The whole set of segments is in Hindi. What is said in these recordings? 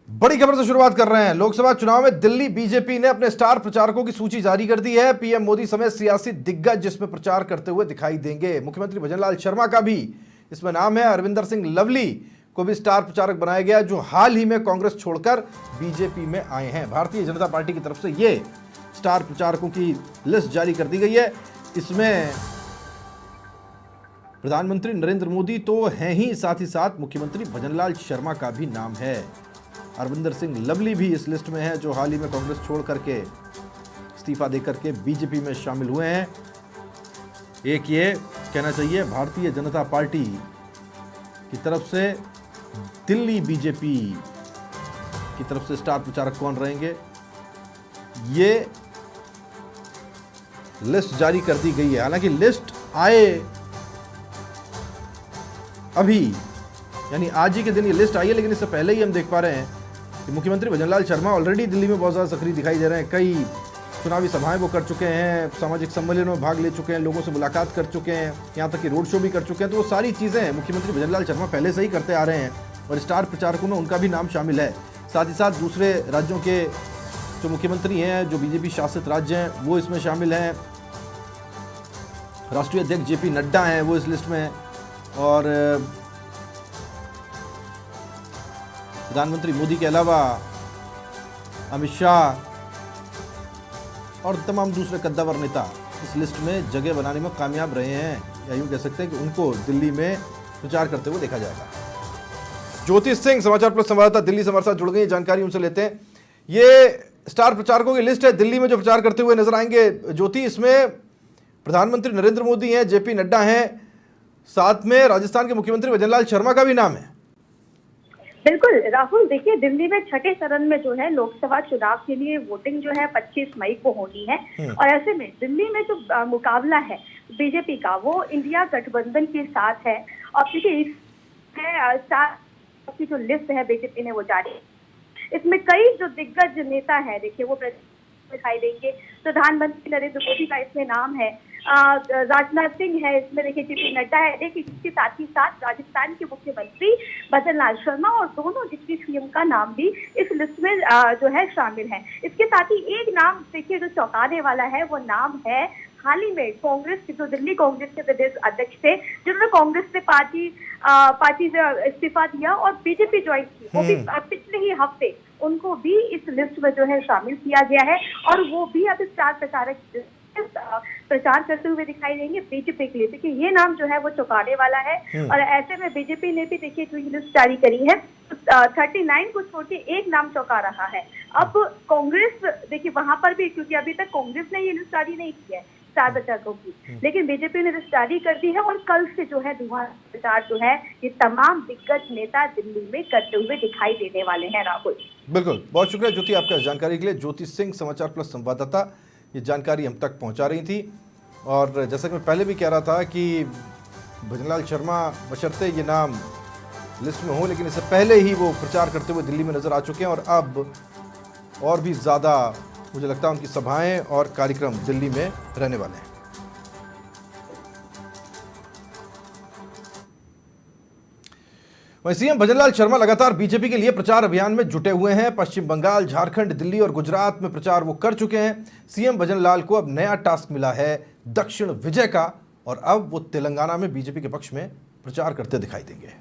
बड़ी खबर से शुरुआत कर रहे हैं। लोकसभा चुनाव में दिल्ली बीजेपी ने अपने स्टार प्रचारकों की सूची जारी कर दी है। पीएम मोदी समेत सियासी दिग्गज जिसमें प्रचार करते हुए दिखाई देंगे। मुख्यमंत्री भजनलाल शर्मा का भी इसमें नाम है। अरविंदर सिंह लवली को भी स्टार प्रचारक बनाया गया, जो हाल ही में कांग्रेस छोड़कर बीजेपी में आए हैं। भारतीय जनता पार्टी की तरफ से ये स्टार प्रचारकों की लिस्ट जारी कर दी गई है। इसमें प्रधानमंत्री नरेंद्र मोदी तो हैं ही, साथ ही साथ मुख्यमंत्री भजनलाल शर्मा का भी नाम है। अरविंदर सिंह लवली भी इस लिस्ट में है, जो हाल ही में कांग्रेस छोड़ करके इस्तीफा देकर के बीजेपी में शामिल हुए हैं। एक ये कहना चाहिए भारतीय जनता पार्टी की तरफ से दिल्ली बीजेपी की तरफ से स्टार प्रचारक कौन रहेंगे, ये लिस्ट जारी कर दी गई है। हालांकि लिस्ट आए अभी, यानी आज ही के दिन ये लिस्ट आई है, लेकिन इससे पहले ही हम देख पा रहे हैं कि मुख्यमंत्री भजनलाल शर्मा ऑलरेडी दिल्ली में बहुत ज़्यादा सक्रिय दिखाई दे रहे हैं। कई चुनावी सभाएं वो कर चुके हैं, सामाजिक सम्मेलनों में भाग ले चुके हैं, लोगों से मुलाकात कर चुके हैं, यहाँ तक कि रोड शो भी कर चुके हैं। तो वो सारी चीज़ें मुख्यमंत्री भजनलाल शर्मा पहले से ही करते आ रहे हैं और स्टार प्रचारकों में उनका भी नाम शामिल है। साथ ही साथ दूसरे राज्यों के जो मुख्यमंत्री हैं, जो बीजेपी शासित राज्य हैं, वो इसमें शामिल हैं। राष्ट्रीय अध्यक्ष जेपी नड्डा हैं, वो इस लिस्ट में हैं। और प्रधानमंत्री मोदी के अलावा अमित शाह और तमाम दूसरे कद्दावर नेता इस लिस्ट में जगह बनाने में कामयाब रहे हैं, या यूं कह सकते हैं कि उनको दिल्ली में प्रचार करते हुए देखा जाएगा। ज्योति सिंह समाचार प्लस संवाददाता दिल्ली से हमारे साथ जुड़ गई, जानकारी उनसे लेते हैं। ये स्टार प्रचारकों की लिस्ट है दिल्ली में जो प्रचार करते हुए नजर आएंगे। ज्योति, इसमें प्रधानमंत्री नरेंद्र मोदी हैं, जेपी नड्डा हैं, साथ में राजस्थान के मुख्यमंत्री भजनलाल शर्मा का भी नाम है। बिल्कुल राहुल, देखिए दिल्ली में छठे चरण में जो है लोकसभा चुनाव के लिए वोटिंग जो है 25 मई को होनी है। और ऐसे में दिल्ली में जो मुकाबला है बीजेपी का, वो इंडिया गठबंधन के साथ है। और देखिए स्टार की जो लिस्ट है बीजेपी ने वो जारी, इसमें कई जो दिग्गज नेता है, देखिए वो दिखाई देंगे। प्रधानमंत्री नरेंद्र मोदी का इसमें नाम है, राजनाथ सिंह है इसमें, देखिए जेपी नड्डा है, देखिए इसके साथ ही साथ राजस्थान के मुख्यमंत्री भजनलाल शर्मा और दोनों डिप्टी सीएम का नाम भी इस लिस्ट में जो है शामिल है। इसके साथ ही एक नाम देखिए जो चौंकाने वाला है, वो नाम है हाल ही में कांग्रेस के जो दिल्ली कांग्रेस के प्रदेश अध्यक्ष थे, जिन्होंने कांग्रेस से पार्टी से इस्तीफा दिया और बीजेपी ज्वाइन की, वो भी पिछले ही हफ्ते उनको भी इस लिस्ट में जो है शामिल किया गया है। और वो भी अब स्टार प्रचारक प्रचार करते हुए दिखाई देंगे बीजेपी के लिए। देखिए ये नाम जो है वो चौंकाने वाला है। और ऐसे में बीजेपी ने भी देखिए जो लिस्ट जारी करी है, 39 को छोड़ के एक नाम चौंका रहा है। अब कांग्रेस देखिए वहां पर भी, क्योंकि अभी तक कांग्रेस ने ये लिस्ट जारी नहीं की है स्टार प्रचारकों की, लेकिन बीजेपी ने लिस्ट जारी कर दी है। और कल से जो है धुआं प्रचार जो है ये तमाम दिग्गज नेता दिल्ली में करते हुए दिखाई देने वाले हैं। राहुल, बिल्कुल, बहुत शुक्रिया ज्योति आपका जानकारी के लिए। ज्योति सिंह समाचार प्लस संवाददाता ये जानकारी हम तक पहुंचा रही थी। और जैसा कि मैं पहले भी कह रहा था कि भजनलाल शर्मा बशर्ते ये नाम लिस्ट में हो, लेकिन इससे पहले ही वो प्रचार करते हुए दिल्ली में नजर आ चुके हैं। और अब और भी ज़्यादा मुझे लगता है उनकी सभाएं और कार्यक्रम दिल्ली में रहने वाले हैं। वहीं सीएम भजनलाल शर्मा लगातार बीजेपी के लिए प्रचार अभियान में जुटे हुए हैं। पश्चिम बंगाल, झारखंड, दिल्ली और गुजरात में प्रचार वो कर चुके हैं। सीएम भजनलाल को अब नया टास्क मिला है दक्षिण विजय का, और अब वो तेलंगाना में बीजेपी के पक्ष में प्रचार करते दिखाई देंगे।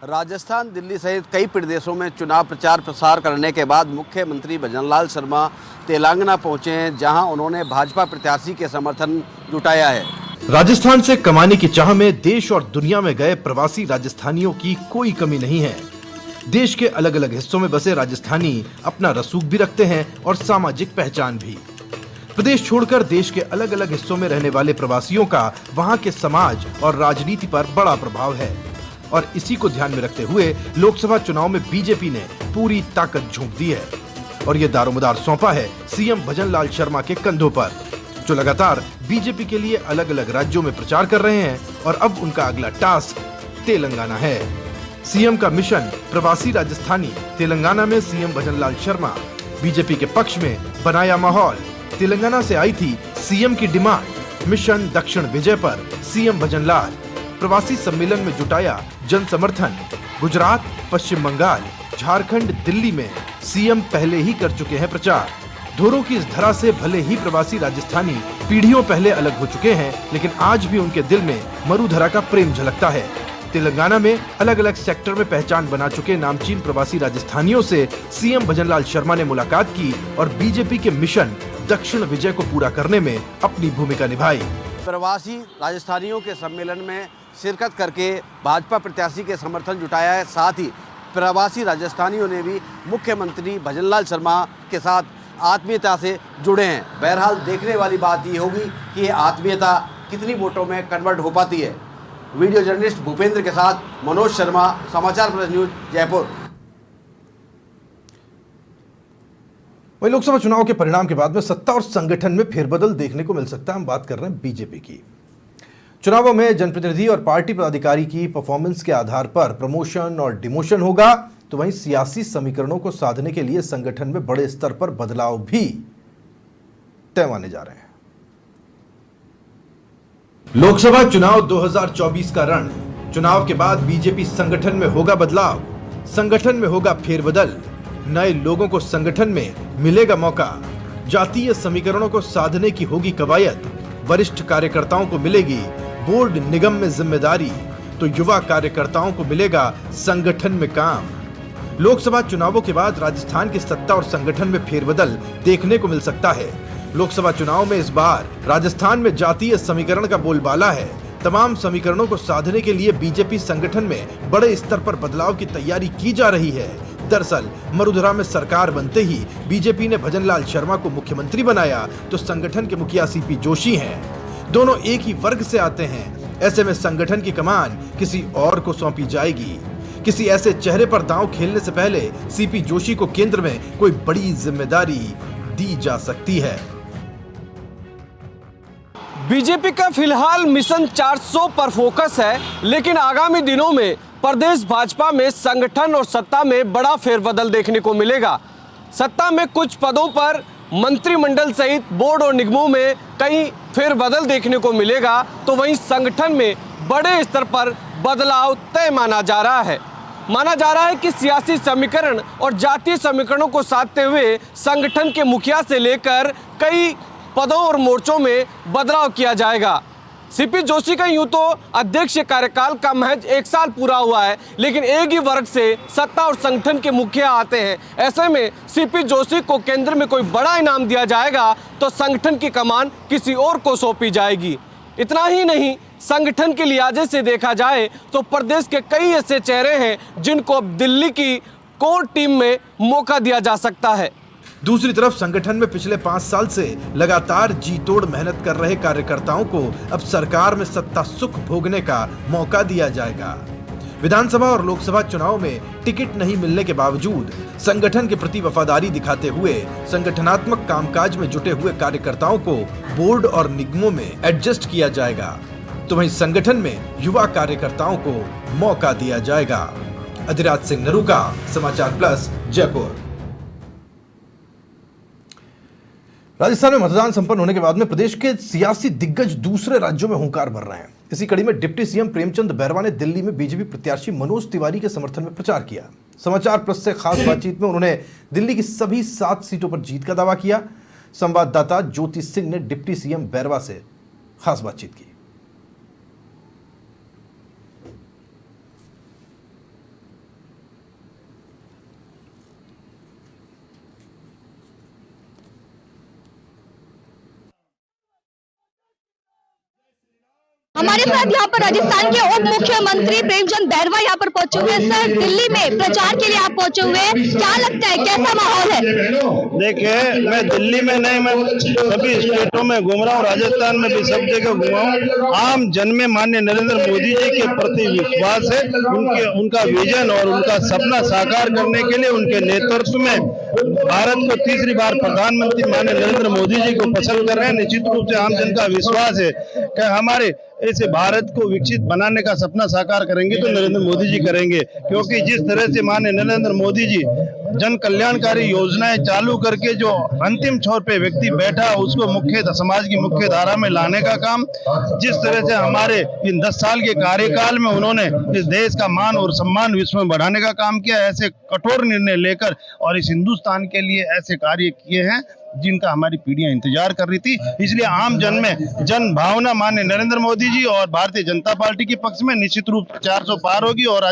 राजस्थान, दिल्ली सहित कई प्रदेशों में चुनाव प्रचार प्रसार करने के बाद मुख्यमंत्री भजनलाल शर्मा तेलंगाना पहुंचे हैं, जहां उन्होंने भाजपा प्रत्याशी के समर्थन जुटाया है। राजस्थान से कमाने की चाह में देश और दुनिया में गए प्रवासी राजस्थानियों की कोई कमी नहीं है। देश के अलग अलग हिस्सों में बसे राजस्थानी अपना रसूख भी रखते हैं और सामाजिक पहचान भी। प्रदेश छोड़कर देश के अलग अलग हिस्सों में रहने वाले प्रवासियों का वहां के समाज और राजनीति पर बड़ा प्रभाव है। और इसी को ध्यान में रखते हुए लोकसभा चुनाव में बीजेपी ने पूरी ताकत झोंक दी है और ये दारोमदार सौंपा है सीएम भजनलाल शर्मा के कंधों पर, जो लगातार बीजेपी के लिए अलग अलग राज्यों में प्रचार कर रहे हैं। और अब उनका अगला टास्क तेलंगाना है। सीएम का मिशन प्रवासी राजस्थानी तेलंगाना में सीएम भजनलाल शर्मा बीजेपी के पक्ष में बनाया माहौल। तेलंगाना से आई थी सीएम की डिमांड, मिशन दक्षिण विजय पर सीएम भजनलाल। प्रवासी सम्मेलन में जुटाया जन समर्थन। गुजरात, पश्चिम बंगाल, झारखंड, दिल्ली में सीएम पहले ही कर चुके हैं प्रचार। धोरों की इस धरा से भले ही प्रवासी राजस्थानी पीढ़ियों पहले अलग हो चुके हैं, लेकिन आज भी उनके दिल में मरुधरा का प्रेम झलकता है। तेलंगाना में अलग अलग सेक्टर में पहचान बना चुके नामचीन प्रवासी राजस्थानियों से सीएम भजनलाल शर्मा ने मुलाकात की और बीजेपी के मिशन दक्षिण विजय को पूरा करने में अपनी भूमिका निभाई। प्रवासी राजस्थानियों के सम्मेलन में शिरकत करके भाजपा प्रत्याशी के समर्थन जुटाया है। साथ ही प्रवासी राजस्थानियों ने भी मुख्यमंत्री भजनलाल शर्मा के साथ आत्मीयता से जुड़े हैं। बहरहाल देखने वाली बात ये होगी कि ये आत्मीयता कितनी वोटों में कन्वर्ट हो पाती है। वीडियो जर्नलिस्ट भूपेंद्र के साथ मनोज शर्मा, समाचार प्लस न्यूज, जयपुर। वहीं लोकसभा चुनाव के परिणाम के बाद में सत्ता और संगठन में फेरबदल देखने को मिल सकता है। हम बात कर रहे हैं बीजेपी की। चुनावों में जनप्रतिनिधि और पार्टी पदाधिकारी की परफॉर्मेंस के आधार पर प्रमोशन और डिमोशन होगा, तो वहीं सियासी समीकरणों को साधने के लिए संगठन में बड़े स्तर पर बदलाव भी तय माने जा रहे हैं। लोकसभा चुनाव 2024 का रण। चुनाव के बाद बीजेपी संगठन में होगा बदलाव, संगठन में होगा फेरबदल, नए लोगों को संगठन में मिलेगा मौका, जातीय समीकरणों को साधने की होगी कवायद, वरिष्ठ कार्यकर्ताओं को मिलेगी बोर्ड निगम में जिम्मेदारी, तो युवा कार्यकर्ताओं को मिलेगा संगठन में काम। लोकसभा चुनावों के बाद राजस्थान की सत्ता और संगठन में फेरबदल देखने को मिल सकता है। लोकसभा चुनाव में इस बार राजस्थान में जातीय समीकरण का बोलबाला है। तमाम समीकरणों को साधने के लिए बीजेपी संगठन में बड़े स्तर पर बदलाव की तैयारी की जा रही है। दरअसल मरुधरा में सरकार बनते ही बीजेपी ने भजनलाल शर्मा को मुख्यमंत्री बनाया, तो संगठन के मुखिया सीपी जोशी हैं। दोनों एक ही वर्ग से आते हैं। ऐसे में संगठन की कमान किसी और को सौंपी जाएगी। किसी ऐसे चेहरे पर दांव खेलने से पहले सीपी जोशी को केंद्र में कोई बड़ी जिम्मेदारी दी जा सकती है। बीजेपी का फिलहाल मिशन 400 पर फोकस है, लेकिन आगामी दिनों में प्रदेश भाजपा में संगठन और सत्ता में बड़ा फेरबदल देखने को मिलेगा। सत्ता में कुछ पदों पर मंत्रिमंडल सहित बोर्ड और निगमों में कई फेरबदल देखने को मिलेगा, तो वहीं संगठन में बड़े स्तर पर बदलाव तय माना जा रहा है। माना जा रहा है कि सियासी समीकरण और जातीय समीकरणों को साधते हुए संगठन के मुखिया से लेकर कई पदों और मोर्चों में बदलाव किया जाएगा। सीपी जोशी का यूं तो अध्यक्ष कार्यकाल का महज 1 साल पूरा हुआ है, लेकिन एक ही वर्ग से सत्ता और संगठन के मुखिया आते हैं। ऐसे में सीपी जोशी को केंद्र में कोई बड़ा इनाम दिया जाएगा तो संगठन की कमान किसी और को सौंपी जाएगी। इतना ही नहीं, संगठन के लिहाजे से देखा जाए तो प्रदेश के कई ऐसे चेहरे हैं जिनको अब दिल्ली की कोर टीम में मौका दिया जा सकता है। दूसरी तरफ संगठन में पिछले 5 साल से लगातार जी तोड़ मेहनत कर रहे कार्यकर्ताओं को अब सरकार में सत्ता सुख भोगने का मौका दिया जाएगा। विधानसभा और लोकसभा चुनाव में टिकट नहीं मिलने के बावजूद संगठन के प्रति वफादारी दिखाते हुए संगठनात्मक कामकाज में जुटे हुए कार्यकर्ताओं को बोर्ड और निगमों में एडजस्ट किया जाएगा, तो वहीं संगठन में युवा कार्यकर्ताओं को मौका दिया जाएगा। अधिराज सिंह नरूका, समाचार प्लस, जयपुर। राजस्थान में मतदान संपन्न होने के बाद में प्रदेश के सियासी दिग्गज दूसरे राज्यों में हुंकार भर रहे हैं। इसी कड़ी में डिप्टी सीएम प्रेमचंद बैरवा ने दिल्ली में बीजेपी प्रत्याशी मनोज तिवारी के समर्थन में प्रचार किया। समाचार प्लस से खास बातचीत में उन्होंने दिल्ली की सभी 7 सीटों पर जीत का दावा किया। संवाददाता ज्योति सिंह ने डिप्टी सीएम बैरवा से खास बातचीत की। हमारे साथ यहाँ पर राजस्थान के उप मुख्यमंत्री प्रेमचंद बैरवा यहाँ पर पहुंचे हुए हैं। सर, दिल्ली में प्रचार के लिए आप पहुंचे हुए हैं, क्या लगता है, कैसा माहौल है? देखिए, मैं दिल्ली में नहीं, मैं सभी स्टेटों में घूम रहा हूँ, राजस्थान में भी सब जगह घूमा हूँ। आम जन में माननीय नरेंद्र मोदी जी के प्रति विश्वास है। उनका विजन और उनका सपना साकार करने के लिए उनके नेतृत्व में भारत को तीसरी बार प्रधानमंत्री माननीय नरेंद्र मोदी जी को पसंद कर रहे हैं। निश्चित रूप से आम जन का विश्वास है कि हमारे ऐसे भारत को विकसित बनाने का सपना साकार करेंगे तो नरेंद्र मोदी जी करेंगे, क्योंकि जिस तरह से माननीय नरेंद्र मोदी जी जन कल्याणकारी योजनाएं चालू करके जो अंतिम छोर पे व्यक्ति बैठा उसको समाज की मुख्य धारा में लाने का काम, जिस तरह से हमारे इन 10 साल के कार्यकाल में उन्होंने इस देश का मान और सम्मान विश्व में बढ़ाने का काम किया, ऐसे कठोर निर्णय लेकर और इस हिंदुस्तान के लिए ऐसे कार्य किए हैं जिनका हमारी पीढ़ियां इंतजार कर रही थी। इसलिए आम जन में जन भावना माननीय नरेंद्र मोदी जी और भारतीय जनता पार्टी के पक्ष में निश्चित रूप 400 पार होगी और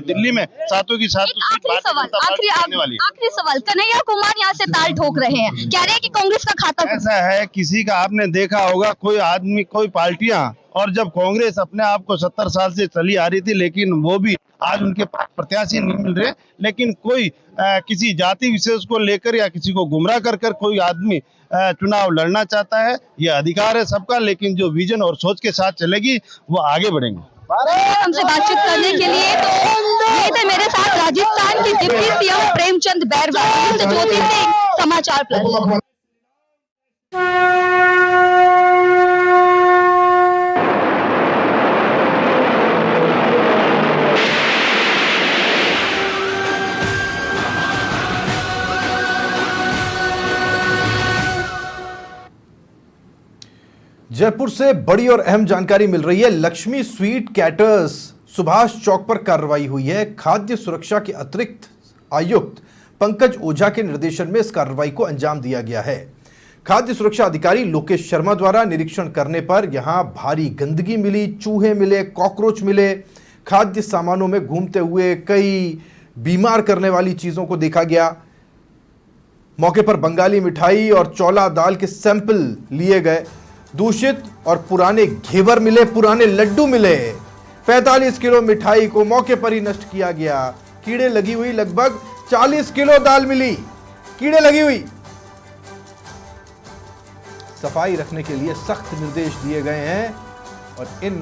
दिल्ली में 7 की 7 सीट आखिरी सवाल कन्हैया कुमार यहाँ से ताल ठोक रहे हैं, कह रहे हैं कि कांग्रेस का खाता ऐसा है, किसी का आपने देखा होगा कोई आदमी कोई पार्टियां, और जब कांग्रेस अपने आप को 70 साल से चली आ रही थी लेकिन वो भी आज उनके प्रत्याशी नहीं मिल रहे, लेकिन कोई किसी जाति विशेष को लेकर या किसी को गुमराह कर कोई आदमी चुनाव लड़ना चाहता है, ये अधिकार है सबका, लेकिन जो विजन और सोच के साथ चलेगी वो आगे बढ़ेंगे। हमसे बातचीत करने के लिए तो ये थे मेरे साथ राजस्थान के डिप्टी सीएम प्रेमचंद बैरवा, ज्योति सिंह, समाचार प्लस। जयपुर से बड़ी और अहम जानकारी मिल रही है। लक्ष्मी स्वीट कैटर्स सुभाष चौक पर कार्रवाई हुई है। खाद्य सुरक्षा के अतिरिक्त आयुक्त पंकज ओझा के निर्देशन में इस कार्रवाई को अंजाम दिया गया है। खाद्य सुरक्षा अधिकारी लोकेश शर्मा द्वारा निरीक्षण करने पर यहां भारी गंदगी मिली, चूहे मिले, कॉकरोच मिले, खाद्य सामानों में घूमते हुए कई बीमार करने वाली चीजों को देखा गया। मौके पर बंगाली मिठाई और चौला दाल के सैंपल लिए गए। दूषित और पुराने घेवर मिले, पुराने लड्डू मिले। 45 किलो मिठाई को मौके पर ही नष्ट किया गया। कीड़े लगी हुई लगभग 40 किलो दाल मिली, कीड़े लगी हुई। सफाई रखने के लिए सख्त निर्देश दिए गए हैं और इन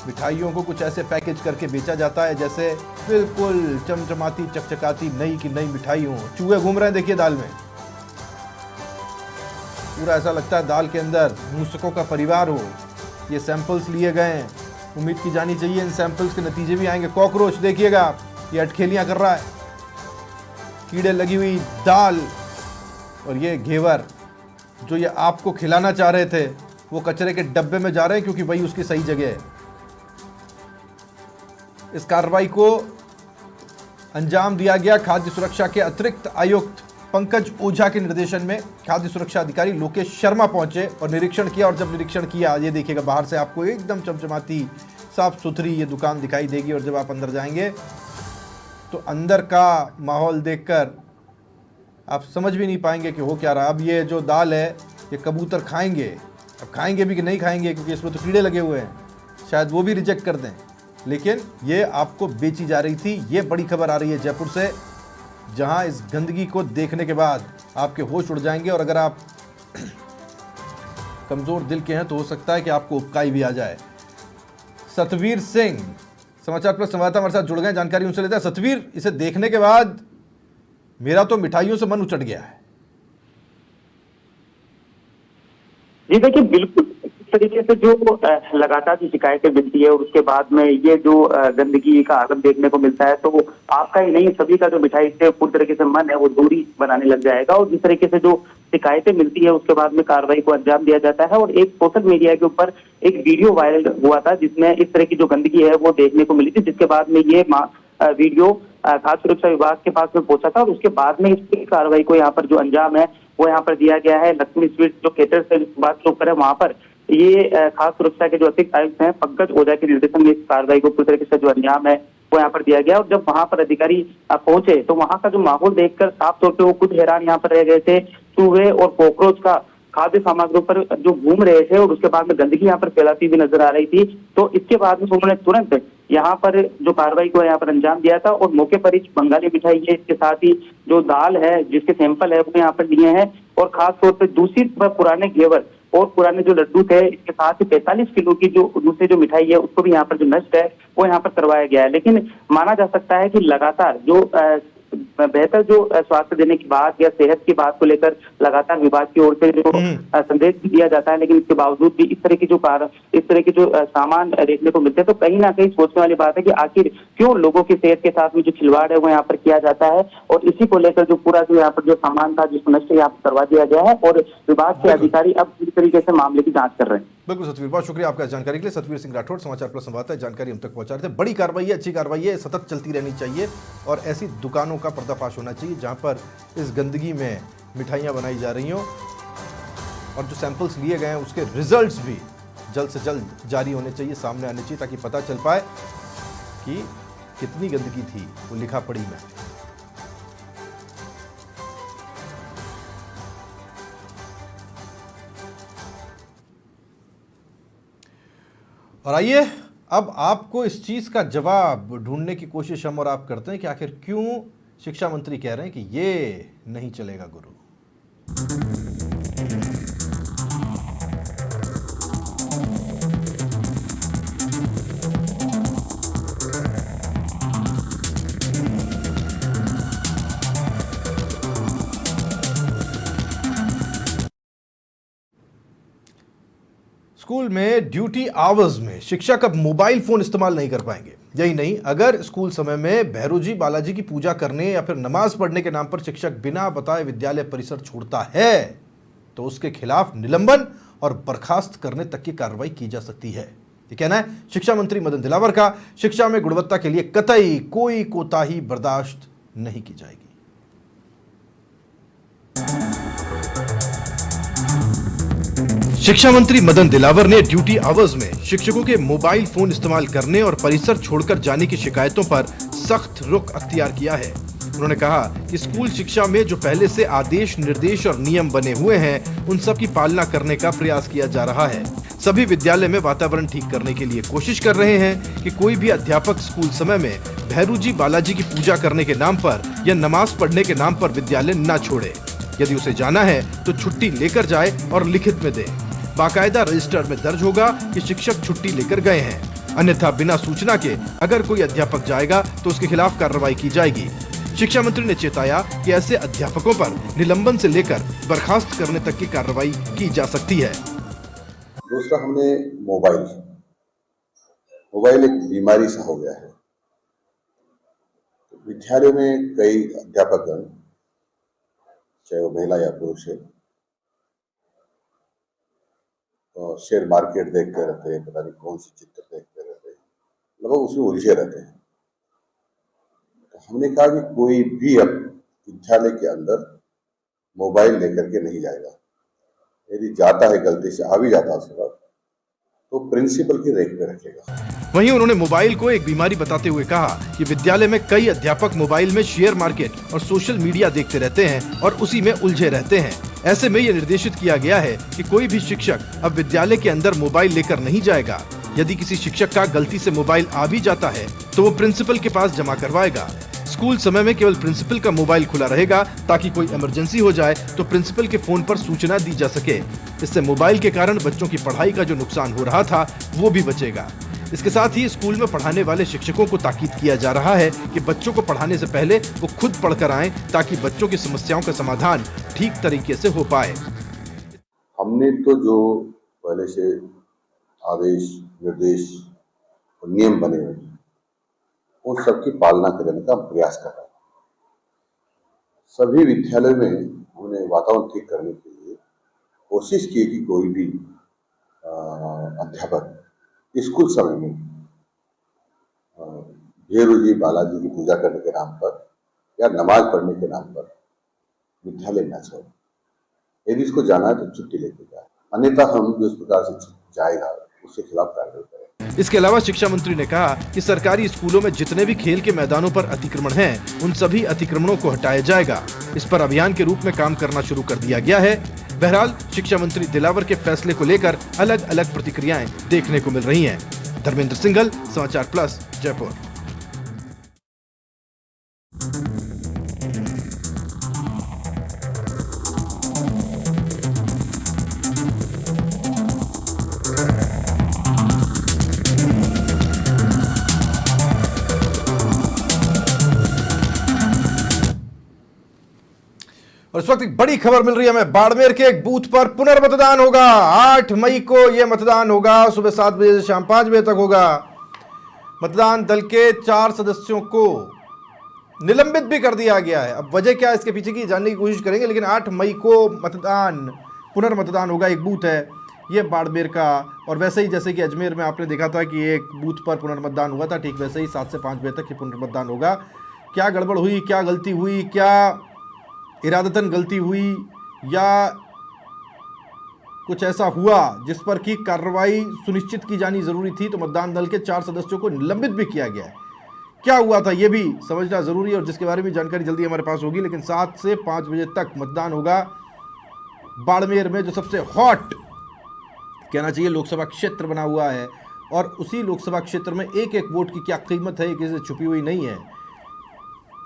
मिठाइयों को कुछ ऐसे पैकेज करके बेचा जाता है जैसे बिल्कुल चमचमाती, चकचकाती नई की नई मिठाई हो। चूहे घूम रहे हैं, देखिए दाल में, पूरा ऐसा लगता है दाल के अंदर मूसकों का परिवार हो। ये सैंपल्स लिए गए हैं, उम्मीद की जानी चाहिए इन सैंपल्स के नतीजे भी आएंगे। कॉकरोच देखिएगा, ये अटखेलियां कर रहा है। कीड़े लगी हुई दाल और ये घेवर जो ये आपको खिलाना चाह रहे थे वो कचरे के डब्बे में जा रहे हैं क्योंकि वही उसकी सही जगह है। इस कार्रवाई को अंजाम दिया गया खाद्य सुरक्षा के अतिरिक्त आयुक्त पंकज ओझा के निर्देशन में। खाद्य सुरक्षा अधिकारी लोकेश शर्मा पहुंचे और निरीक्षण किया, और जब निरीक्षण किया, ये देखिएगा बाहर से आपको एकदम चमचमाती साफ सुथरी ये दुकान दिखाई देगी, और जब आप अंदर जाएंगे तो अंदर का माहौल देखकर आप समझ भी नहीं पाएंगे कि हो क्या रहा। अब ये जो दाल है ये कबूतर खाएंगे, अब खाएंगे भी कि नहीं खाएंगे क्योंकि इसमें तो कीड़े लगे हुए हैं, शायद वो भी रिजेक्ट कर दें, लेकिन ये आपको बेची जा रही थी। ये बड़ी खबर आ रही है जयपुर से, जहां इस गंदगी को देखने के बाद आपके होश उड़ जाएंगे, और अगर आप कमजोर दिल के हैं तो हो सकता है कि आपको उबकाई भी आ जाए। सतवीर सिंह समाचार प्लस संवाददाता हमारे साथ जुड़ गए, जानकारी उनसे लेते हैं। सतवीर, इसे देखने के बाद मेरा तो मिठाइयों से मन उचट गया है। जी देखिए, बिल्कुल इस तरीके से जो लगातार जो शिकायतें मिलती है और उसके बाद में ये जो गंदगी का आगम देखने को मिलता है, तो आपका ही नहीं सभी का जो मिठाई से पूरी तरीके से मन है वो दूरी बनाने लग जाएगा। और जिस तरीके से जो शिकायतें मिलती है उसके बाद में कार्रवाई को अंजाम दिया जाता है। और एक सोशल मीडिया के ऊपर एक वीडियो वायरल हुआ था जिसमें इस तरह की जो गंदगी है वो देखने को मिली थी, जिसके बाद में ये वीडियो खाद्य सुरक्षा विभाग के पास में पहुंचा था, और उसके बाद में इस कार्रवाई को यहाँ पर जो अंजाम है वो यहाँ पर दिया गया है। लक्ष्मी स्वीट जो केटर्स है बात चौक पर है, वहां पर ये खाद्य सुरक्षा के जो अतिरिक्त आयुक्त हैं पंकज ओझा के निर्देशन में इस कार्रवाई को पूरी तरीके से जो अंजाम है वो यहाँ पर दिया गया। और जब वहां पर अधिकारी पहुंचे तो वहां का जो माहौल देखकर साफ तौर पर वो खुद हैरान यहाँ पर रह गए थे। चूहे और कॉकरोच का खाद्य सामग्रियों पर जो घूम रहे थे और उसके बाद में गंदगी यहाँ पर फैलाती हुई नजर आ रही थी। तो इसके बाद में उन्होंने तुरंत यहाँ पर जो कार्रवाई को यहाँ पर अंजाम दिया था, और मौके पर ही बंगाली मिठाई है, इसके साथ ही जो दाल है जिसके सैंपल है वो यहाँ पर लिए हैं, और खास तौर पर दूषित व पुराने घेवर और पुराने जो लड्डू थे, इसके साथ ही 45 किलो की जो दूसरी जो मिठाई है उसको भी यहाँ पर जो नष्ट है वो यहाँ पर करवाया गया है। लेकिन माना जा सकता है कि लगातार जो बेहतर जो स्वास्थ्य देने की बात या सेहत की बात को लेकर लगातार विभाग की ओर से जो संदेश दिया जाता है, लेकिन इसके बावजूद भी इस तरह की जो सामान देखने को मिलते हैं, तो कहीं ना कहीं सोचने वाली बात है कि आखिर क्यों लोगों की सेहत के साथ में जो खिलवाड़ है वो यहाँ पर किया जाता है। और इसी को लेकर जो पूरा जो यहाँ पर जो सामान था जिसको नष्ट यहाँ पर करवा दिया गया है और विभाग के अधिकारी अब पूरी तरीके से मामले की जांच कर रहे हैं। बिल्कुल सतवीर, बहुत शुक्रिया आपका जानकारी के लिए। सतवीर सिंह राठौड़, समाचार प्लस संवाददाता, जानकारी हम तक पहुंचा रहे थे। बड़ी कार्रवाई है, अच्छी कार्रवाई है, सतत चलती रहनी चाहिए और ऐसी दुकानों का पर्दाफाश होना चाहिए जहां पर इस गंदगी में मिठाइयां बनाई जा रही हों और जो सैंपल्स लिए गए हैं उसके रिजल्ट्स भी जल्द से जल्द जारी होने चाहिए, सामने आने चाहिए, ताकि पता चल पाए कि कितनी गंदगी थी वो लिखा पढ़ी में। और आइए अब आपको इस चीज का जवाब ढूंढने की कोशिश हम और आप करते हैं कि आखिर क्यों शिक्षा मंत्री कह रहे हैं कि ये नहीं चलेगा गुरु। स्कूल में ड्यूटी आवर्स में शिक्षक अब मोबाइल फोन इस्तेमाल नहीं कर पाएंगे। यही नहीं, अगर स्कूल समय में भैरू जी बालाजी की पूजा करने या फिर नमाज पढ़ने के नाम पर शिक्षक बिना बताए विद्यालय परिसर छोड़ता है तो उसके खिलाफ निलंबन और बर्खास्त करने तक की कार्रवाई की जा सकती है। ये कहना है शिक्षा मंत्री मदन दिलावर का। शिक्षा में गुणवत्ता के लिए कतई कोई कोताही बर्दाश्त नहीं की जाएगी। शिक्षा मंत्री मदन दिलावर ने ड्यूटी आवर्स में शिक्षकों के मोबाइल फोन इस्तेमाल करने और परिसर छोड़कर जाने की शिकायतों पर सख्त रुख अख्तियार किया है। उन्होंने कहा कि स्कूल शिक्षा में जो पहले से आदेश, निर्देश और नियम बने हुए हैं उन सब की पालना करने का प्रयास किया जा रहा है। सभी विद्यालय में वातावरण ठीक करने के लिए कोशिश कर रहे हैं कि कोई भी अध्यापक स्कूल समय में भैरू जी बालाजी की पूजा करने के नाम पर या नमाज पढ़ने के नाम पर विद्यालय न छोड़े। यदि उसे जाना है तो छुट्टी लेकर जाए और लिखित में दे। बाकायदा रजिस्टर में दर्ज होगा कि शिक्षक छुट्टी लेकर गए हैं, अन्यथा बिना सूचना के अगर कोई अध्यापक जाएगा तो उसके खिलाफ कार्रवाई की जाएगी। शिक्षा मंत्री ने चेताया कि ऐसे अध्यापकों पर निलंबन से लेकर बर्खास्त करने तक की कार्रवाई की जा सकती है। दूसरा, हमने मोबाइल एक बीमारी सा हो गया है। विद्यालय में कई अध्यापकगण, चाहे वो महिला या पुरुष है, तो शेयर मार्केट देखते रहते हैं, पता नहीं कौन सी चित्र देखते रहते हैं, लगभग उसमें उलझे रहते हैं। तो हमने कहा कि कोई भी अब विद्यालय के अंदर मोबाइल लेकर के नहीं जाएगा। यदि जाता है, गलती से आ भी जाता है उसके बाद, तो प्रिंसिपल की रेख में रखेगा। वहीं उन्होंने मोबाइल को एक बीमारी बताते हुए कहा कि विद्यालय में कई अध्यापक मोबाइल में शेयर मार्केट और सोशल मीडिया देखते रहते हैं और उसी में उलझे रहते हैं। ऐसे में यह निर्देशित किया गया है कि कोई भी शिक्षक अब विद्यालय के अंदर मोबाइल लेकर नहीं जाएगा। यदि किसी शिक्षक का गलती से मोबाइल आ भी जाता है तो वो प्रिंसिपल के पास जमा करवाएगा। स्कूल समय में केवल प्रिंसिपल का मोबाइल खुला रहेगा ताकि कोई इमरजेंसी हो जाए तो प्रिंसिपल के फोन पर सूचना दी जा सके। इससे मोबाइल के कारण बच्चों की पढ़ाई का जो नुकसान हो रहा था वो भी बचेगा। इसके साथ ही स्कूल में पढ़ाने वाले शिक्षकों को ताकीद किया जा रहा है कि बच्चों को पढ़ाने से पहले वो खुद पढ़कर आएं ताकि बच्चों की समस्याओं का समाधान ठीक तरीके से हो पाए। हमने तो जो पहले से आदेश, निर्देश और नियम बने हुए हैं उन सबकी पालना करने का प्रयास कर रहे हैं। सभी विद्यालय में हमने वातावरण ठीक करने के लिए कोशिश की कि कोई भी अध्यापक स्कूल समय में भैरू जी बालाजी की पूजा करने के नाम पर या नमाज पढ़ने के नाम पर विद्यालय न छोड़े। यदि इसको जाना है तो छुट्टी लेके जाए, अन्यथा हम जो इस प्रकार से जाएगा उसके खिलाफ कार्रवाई करें। इसके अलावा शिक्षा मंत्री ने कहा कि सरकारी स्कूलों में जितने भी खेल के मैदानों पर अतिक्रमण हैं, उन सभी अतिक्रमणों को हटाया जाएगा। इस पर अभियान के रूप में काम करना शुरू कर दिया गया है। बहरहाल शिक्षा मंत्री दिलावर के फैसले को लेकर अलग अलग प्रतिक्रियाएं देखने को मिल रही हैं। धर्मेंद्र सिंघल, समाचार प्लस, जयपुर। और इस वक्त एक बड़ी खबर मिल रही है हमें, बाड़मेर के एक बूथ पर पुनर्मतदान होगा। 8 मई को यह मतदान होगा, सुबह 7 बजे से शाम 5 बजे तक होगा। मतदान दल के 4 सदस्यों को निलंबित भी कर दिया गया है। अब वजह क्या है इसके पीछे की जानने की कोशिश करेंगे, लेकिन 8 मई को पुनर्मतदान होगा। एक बूथ है ये बाड़मेर का, और वैसे ही जैसे कि अजमेर में आपने देखा था कि एक बूथ पर पुनर्मतदान हुआ था, ठीक वैसे ही 7 से 5 बजे तक ये पुनर्मतदान होगा। क्या गड़बड़ हुई, क्या गलती हुई, क्या इरादतन गलती हुई या कुछ ऐसा हुआ जिस पर की कार्रवाई सुनिश्चित की जानी जरूरी थी, तो मतदान दल के 4 सदस्यों को निलंबित भी किया गया है। क्या हुआ था ये भी समझना जरूरी है और जिसके बारे में जानकारी जल्दी हमारे पास होगी। लेकिन 7 से 5 बजे तक मतदान होगा बाड़मेर में, जो सबसे हॉट कहना चाहिए लोकसभा क्षेत्र बना हुआ है। और उसी लोकसभा क्षेत्र में एक एक वोट की क्या कीमत है, किसी से छुपी हुई नहीं है।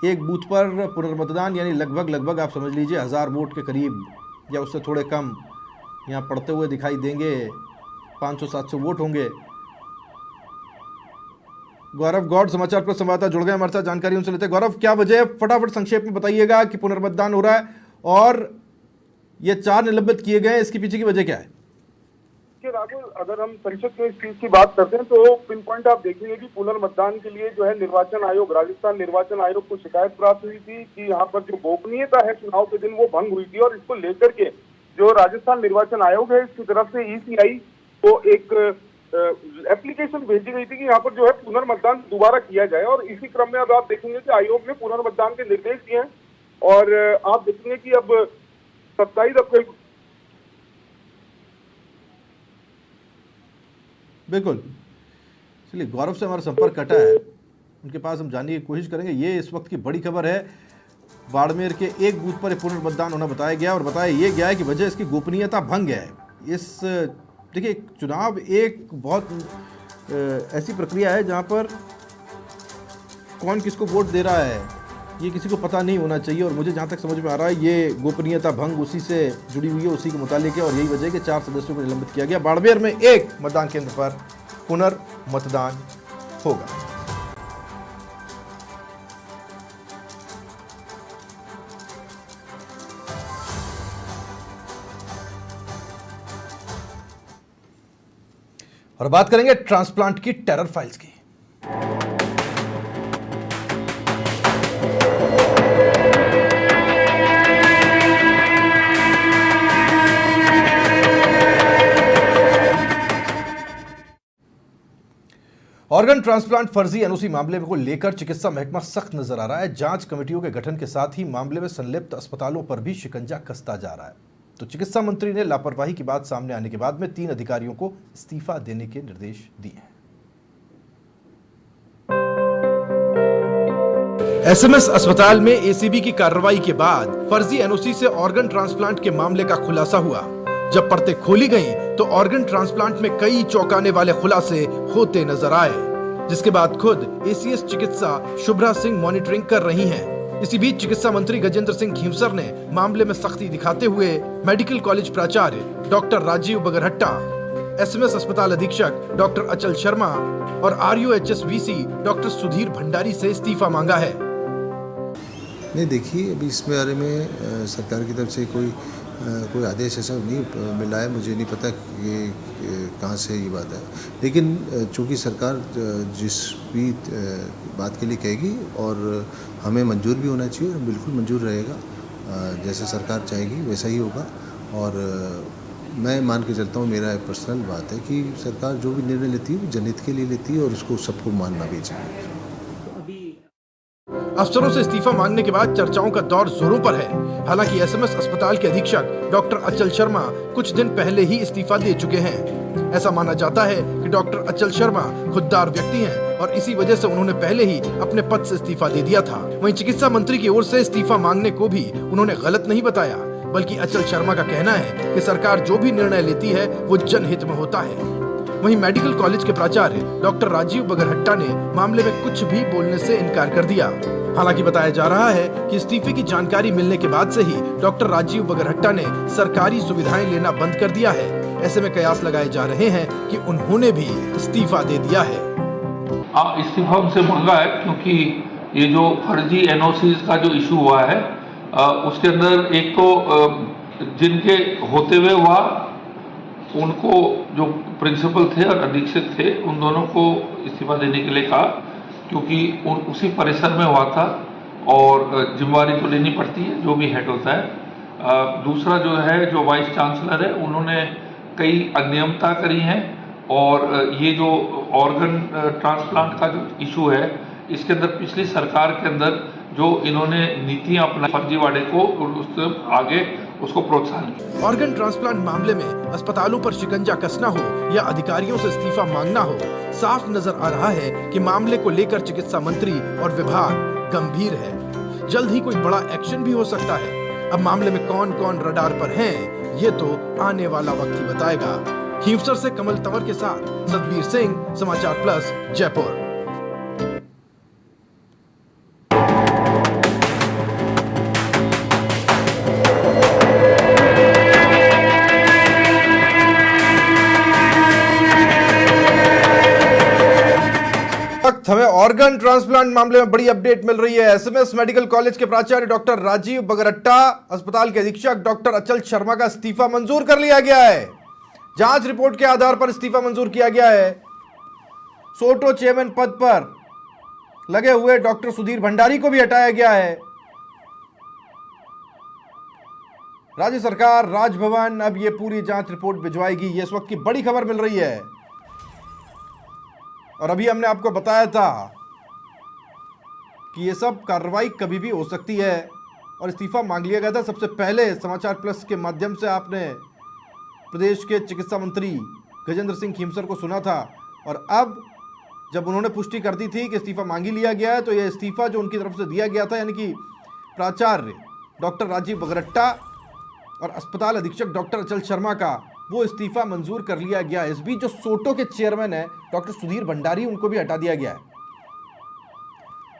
एक बूथ पर पुनर्मतदान यानी लगभग आप समझ लीजिए 1000 वोट के करीब या उससे थोड़े कम यहाँ पड़ते हुए दिखाई देंगे। 500-700 वोट होंगे। गौरव गौड़ समाचार पर संवाददाता जुड़ गए हमारे साथ, जानकारी उनसे लेते हैं। गौरव, क्या वजह है, फटाफट संक्षेप में बताइएगा कि पुनर्मतदान हो रहा है और ये 4 निलंबित किए गए, इसके पीछे की वजह क्या है? राहुल, अगर हम परिषद के इस चीज की बात करते हैं तो पिन पॉइंट आप देखेंगे कि पुनर्मतदान के लिए जो है निर्वाचन आयोग, राजस्थान निर्वाचन आयोग को शिकायत प्राप्त हुई थी कि यहाँ पर जो गोपनीयता है चुनाव के दिन वो भंग हुई थी। और इसको लेकर के जो राजस्थान निर्वाचन आयोग है इसकी तरफ से ECI को एक एप्लीकेशन भेजी गई थी कि यहाँ पर जो है पुनर्मतदान दोबारा किया जाए। और इसी क्रम में अब आप देखेंगे कि आयोग ने पुनर्मतदान के निर्देश दिए हैं और आप देखेंगे कि अब 27 अप्रैल बिल्कुल। चलिए, गौरव से हमारा संपर्क कटा है, उनके पास हम जानने की कोशिश करेंगे। ये इस वक्त की बड़ी खबर है, बाड़मेर के एक बूथ पर पुनर्मतदान होना बताया गया और बताया ये गया है कि वजह इसकी गोपनीयता भंग है। इस देखिए, चुनाव एक बहुत ऐसी प्रक्रिया है जहां पर कौन किसको वोट दे रहा है ये किसी को पता नहीं होना चाहिए। और मुझे जहां तक समझ में आ रहा है ये गोपनीयता भंग उसी से जुड़ी हुई है, उसी के मुतालिक है। और यही वजह है कि 4 सदस्यों को निलंबित किया गया। बाड़मेर में एक मतदान केंद्र पर पुनर्मतदान होगा। और बात करेंगे ट्रांसप्लांट की टेरर फाइल्स की। ऑर्गन ट्रांसप्लांट फर्जी एनओसी मामले को लेकर चिकित्सा महकमा सख्त नजर आ रहा है। जांच कमेटियों के गठन के साथ ही मामले में संलिप्त अस्पतालों पर भी शिकंजा कसता जा रहा है। तो चिकित्सा मंत्री ने लापरवाही की बात सामने आने के बाद में 3 अधिकारियों को इस्तीफा देने के निर्देश दिए हैं। एसएमएस अस्पताल में एसीबी की कार्रवाई के बाद फर्जी एनओसी से ऑर्गन ट्रांसप्लांट के मामले का खुलासा हुआ। जब परतें खोली गईं, तो ऑर्गन ट्रांसप्लांट में कई चौंकाने वाले खुलासे होते नजर आए, जिसके बाद खुद एसीएस चिकित्सा शुभ्रा सिंह मॉनिटरिंग कर रही हैं। इसी बीच चिकित्सा मंत्री गजेंद्र सिंह खींवसर ने मामले में सख्ती दिखाते हुए मेडिकल कॉलेज प्राचार्य डॉक्टर राजीव बगरहट्टा, एसएमएस अस्पताल अधीक्षक डॉक्टर अचल शर्मा और RUHS VC doctor Sudhir Bhandari से इस्तीफा मांगा है। नहीं, देखिए, अभी इस बारे में सरकार की तरफ से कोई आदेश ऐसा नहीं मिला है। मुझे नहीं पता कि कहाँ से ये बात है, लेकिन चूंकि सरकार जिस भी बात के लिए कहेगी और हमें मंजूर भी होना चाहिए, बिल्कुल मंजूर रहेगा। जैसे सरकार चाहेगी वैसा ही होगा। और मैं मान के चलता हूँ, मेरा एक पर्सनल बात है कि सरकार जो भी निर्णय लेती है वो जनहित के लिए लेती है और उसको सबको मानना भी चाहिए। अफसरों से इस्तीफा मांगने के बाद चर्चाओं का दौर जोरों पर है। हालांकि एसएमएस अस्पताल के अधीक्षक डॉक्टर अचल शर्मा कुछ दिन पहले ही इस्तीफा दे चुके हैं। ऐसा माना जाता है कि डॉक्टर अचल शर्मा खुददार व्यक्ति हैं और इसी वजह से उन्होंने पहले ही अपने पद से इस्तीफा दे दिया था। वहीं चिकित्सा मंत्री की ओर से इस्तीफा मांगने को भी उन्होंने गलत नहीं बताया, बल्कि अचल शर्मा का कहना है कि सरकार जो भी निर्णय लेती है वो जनहित में होता है। वहीं मेडिकल कॉलेज के प्राचार्य डॉक्टर राजीव बगरहट्टा ने मामले में कुछ भी बोलने से इनकार कर दिया। हालांकि बताया जा रहा है कि इस्तीफे की जानकारी मिलने के बाद से ही डॉक्टर राजीव बगरहट्टा ने सरकारी सुविधाएं लेना बंद कर दिया है। ऐसे में कयास लगाए जा रहे हैं कि उन्होंने भी इस्तीफा दे दिया है। इस्तीफा उनसे मांगा है क्योंकि ये जो फर्जी एनओसी का जो इशू हुआ है, उसके अंदर एक तो जिनके होते हुए हुआ, उनको जो प्रिंसिपल थे और अधीक्षक थे उन दोनों को इस्तीफा देने के लिए कहा, क्योंकि उसी परिसर में हुआ था और जिम्मेवारी तो लेनी पड़ती है जो भी हेड होता है। दूसरा जो है, जो वाइस चांसलर है, उन्होंने कई अनियमितता करी हैं और ये जो ऑर्गन ट्रांसप्लांट का जो इशू है, इसके अंदर पिछली सरकार के अंदर जो इन्होंने नीतियां अपना फर्जीवाड़े को उससे आगे उसको प्रोत्साहन किया। ऑर्गन ट्रांसप्लांट मामले में अस्पतालों पर शिकंजा कसना हो या अधिकारियों से इस्तीफा मांगना हो, साफ नजर आ रहा है कि मामले को लेकर चिकित्सा मंत्री और विभाग गंभीर है। जल्द ही कोई बड़ा एक्शन भी हो सकता है। अब मामले में कौन कौन रडार पर हैं, ये तो आने वाला वक्त ही बताएगा। खींवसर से कमल तंवर के साथ सतबीर सिंह, समाचार प्लस, जयपुर। हमें ऑर्गन ट्रांसप्लांट मामले में बड़ी अपडेट मिल रही है। एसएमएस मेडिकल कॉलेज के प्राचार्य डॉक्टर राजीव बगरट्टा, अस्पताल के अधीक्षक डॉक्टर अचल शर्मा का इस्तीफा मंजूर कर लिया गया है। जांच रिपोर्ट के आधार पर इस्तीफा मंजूर किया गया है। सोटो चेयरमैन पद पर लगे हुए डॉक्टर सुधीर भंडारी को भी हटाया गया है। राज्य सरकार राजभवन अब ये पूरी जांच रिपोर्ट भिजवाएगी। ये इस वक्त की बड़ी खबर मिल रही है। और अभी हमने आपको बताया था कि ये सब कार्रवाई कभी भी हो सकती है और इस्तीफा मांग लिया गया था। सबसे पहले समाचार प्लस के माध्यम से आपने प्रदेश के चिकित्सा मंत्री गजेंद्र सिंह खींवसर को सुना था और अब जब उन्होंने पुष्टि कर दी थी कि इस्तीफा मांग ही लिया गया है, तो ये इस्तीफा जो उनकी तरफ से दिया गया था, यानी कि प्राचार्य डॉक्टर राजीव बगरट्टा और अस्पताल अधीक्षक डॉक्टर अचल शर्मा का, वो इस्तीफा मंजूर कर लिया गया। इस बीच जो सोटो के चेयरमैन है डॉक्टर सुधीर भंडारी, उनको भी हटा दिया गया है।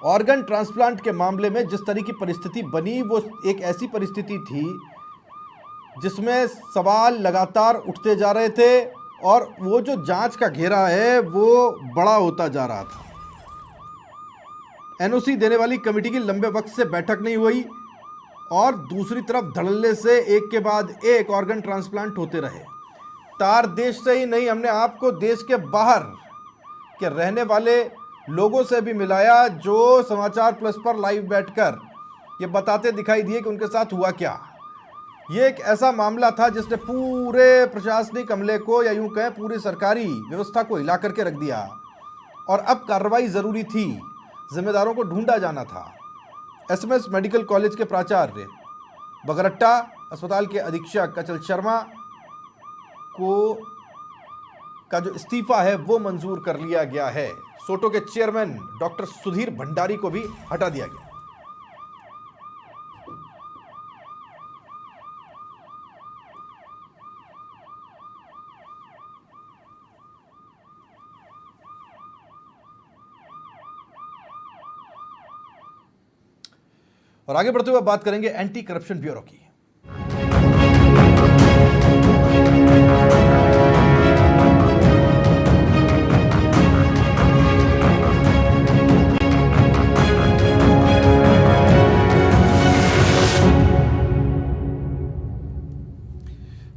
ऑर्गन ट्रांसप्लांट के मामले में जिस तरह की परिस्थिति बनी, वो एक ऐसी परिस्थिति थी जिसमें सवाल लगातार उठते जा रहे थे और वो जो जांच का घेरा है वो बड़ा होता जा रहा था। एनओसी देने वाली कमेटी की लंबे वक्त से बैठक नहीं हुई और दूसरी तरफ धड़ल्ले से एक के बाद एक ऑर्गन ट्रांसप्लांट होते रहे। तार देश से ही नहीं, हमने आपको देश के बाहर के रहने वाले लोगों से भी मिलाया, जो समाचार प्लस पर लाइव बैठकर ये बताते दिखाई दिए कि उनके साथ हुआ क्या। ये एक ऐसा मामला था जिसने पूरे प्रशासनिक अमले को, या यूं कहें पूरी सरकारी व्यवस्था को हिला करके रख दिया और अब कार्रवाई जरूरी थी, जिम्मेदारों को ढूंढा जाना था। एसएमएस मेडिकल कॉलेज के प्राचार्य बगरट्टा, अस्पताल के अधीक्षक अचल शर्मा का जो इस्तीफा है वो मंजूर कर लिया गया है। सोटो के चेयरमैन डॉक्टर सुधीर भंडारी को भी हटा दिया गया। और आगे बढ़ते हुए बात करेंगे एंटी करप्शन ब्यूरो की।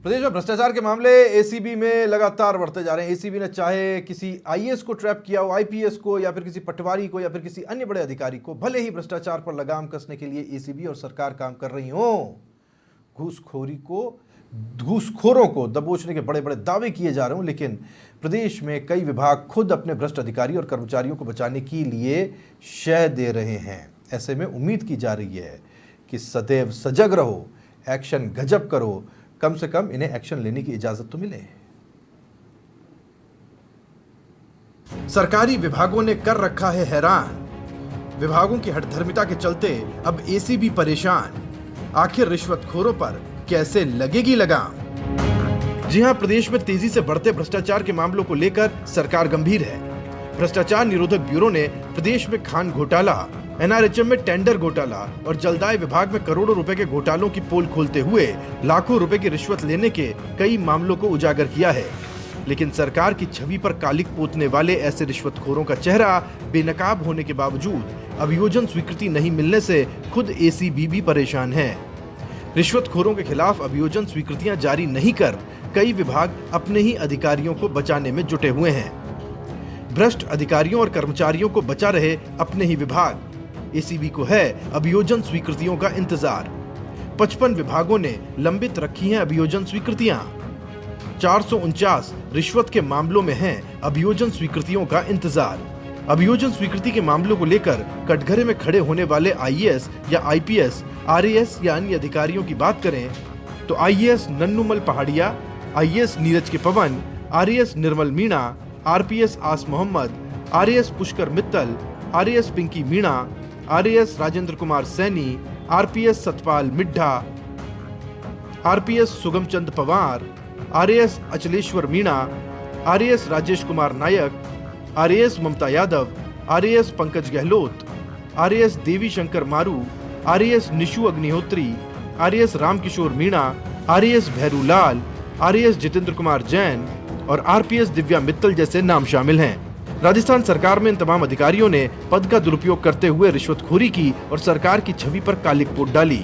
प्रदेश में भ्रष्टाचार के मामले एसीबी में लगातार बढ़ते जा रहे हैं। एसीबी ने चाहे किसी आईएएस को ट्रैप किया हो, आईपीएस को, या फिर किसी पटवारी को, या फिर किसी अन्य बड़े अधिकारी को, भले ही भ्रष्टाचार पर लगाम कसने के लिए एसीबी और सरकार काम कर रही हो, घूसखोरों को दबोचने के बड़े बड़े दावे किए जा रहे हों, लेकिन प्रदेश में कई विभाग खुद अपने भ्रष्ट अधिकारी और कर्मचारियों को बचाने के लिए शह दे रहे हैं। ऐसे में उम्मीद की जा रही है कि सदैव सजग रहो, एक्शन गजब करो, कम से कम इन्हें एक्शन लेने की इजाजत तो मिले। सरकारी विभागों ने कर रखा है हैरान। विभागों की हठधर्मिता के चलते अब एसीबी परेशान। आखिर रिश्वतखोरों पर कैसे लगेगी लगाम? जी हां, प्रदेश में तेजी से बढ़ते भ्रष्टाचार के मामलों को लेकर सरकार गंभीर है। भ्रष्टाचार निरोधक ब्यूरो ने प्रदेश में खान घोटाला, एनआरएचएम में टेंडर घोटाला और जलदाय विभाग में करोड़ों रुपए के घोटालों की पोल खोलते हुए लाखों रुपए की रिश्वत लेने के कई मामलों को उजागर किया है। लेकिन सरकार की छवि पर कालिक पोतने वाले ऐसे रिश्वतखोरों का चेहरा बेनकाब होने के बावजूद अभियोजन स्वीकृति नहीं मिलने से खुद एसीबी भी परेशान है। रिश्वतखोरों के खिलाफ अभियोजन स्वीकृतियां जारी नहीं कर कई विभाग अपने ही अधिकारियों को बचाने में जुटे हुए हैं। भ्रष्ट अधिकारियों और कर्मचारियों को बचा रहे अपने ही विभाग। एसीबी को है अभियोजन स्वीकृतियों का इंतजार। 55 विभागों ने लंबित रखी हैं अभियोजन स्वीकृतियां। 449 रिश्वत के मामलों में हैं अभियोजन स्वीकृतियों का इंतजार। अभियोजन स्वीकृति के मामलों को लेकर कटघरे में खड़े होने वाले आईएएस या आईपीएस, आरएएस या अन्य अधिकारियों की बात करें तो IAS Nannumal Pahadia, IAS Neeraj K Pawan, RAS Nirmal Meena, RPS Aas Mohammad, RAS Pushkar Mittal, RAS Pinki Meena, RAS Rajendra Kumar Saini, RPS Satpal Middha, RPS Sugam Chand Pawar, RAS Achleshwar Meena, RAS Rajesh Kumar Nayak, RAS Mamta Yadav, RAS Pankaj Gehlot, RAS Devi Shankar Maru, RAS Nishu Agnihotri, RAS Ramkishore Meena, RAS Bheru Lal, RAS Jitendra Kumar Jain और आरपीएस दिव्या मित्तल जैसे नाम शामिल हैं। राजस्थान सरकार में इन तमाम अधिकारियों ने पद का दुरुपयोग करते हुए रिश्वतखोरी की और सरकार की छवि पर कालिक पोत डाली।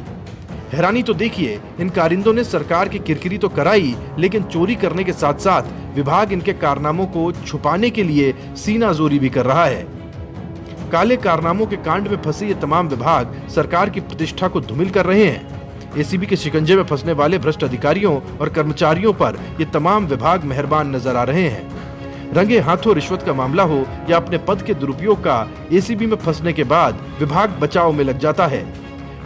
हैरानी तो देखिए, इन कारिंदों ने सरकार की किरकिरी तो कराई, लेकिन चोरी करने के साथ साथ विभाग इनके कारनामों को छुपाने के लिए सीनाजोरी भी कर रहा है। काले कारनामों के कांड में फंसे ये तमाम विभाग सरकार की प्रतिष्ठा को धूमिल कर रहे हैं। एसीबी के शिकंजे में फंसने वाले भ्रष्ट अधिकारियों और कर्मचारियों पर ये तमाम विभाग मेहरबान नजर आ रहे हैं। रंगे हाथों रिश्वत का मामला हो या अपने पद के दुरुपयोग का, एसीबी में फंसने के बाद विभाग बचाव में लग जाता है।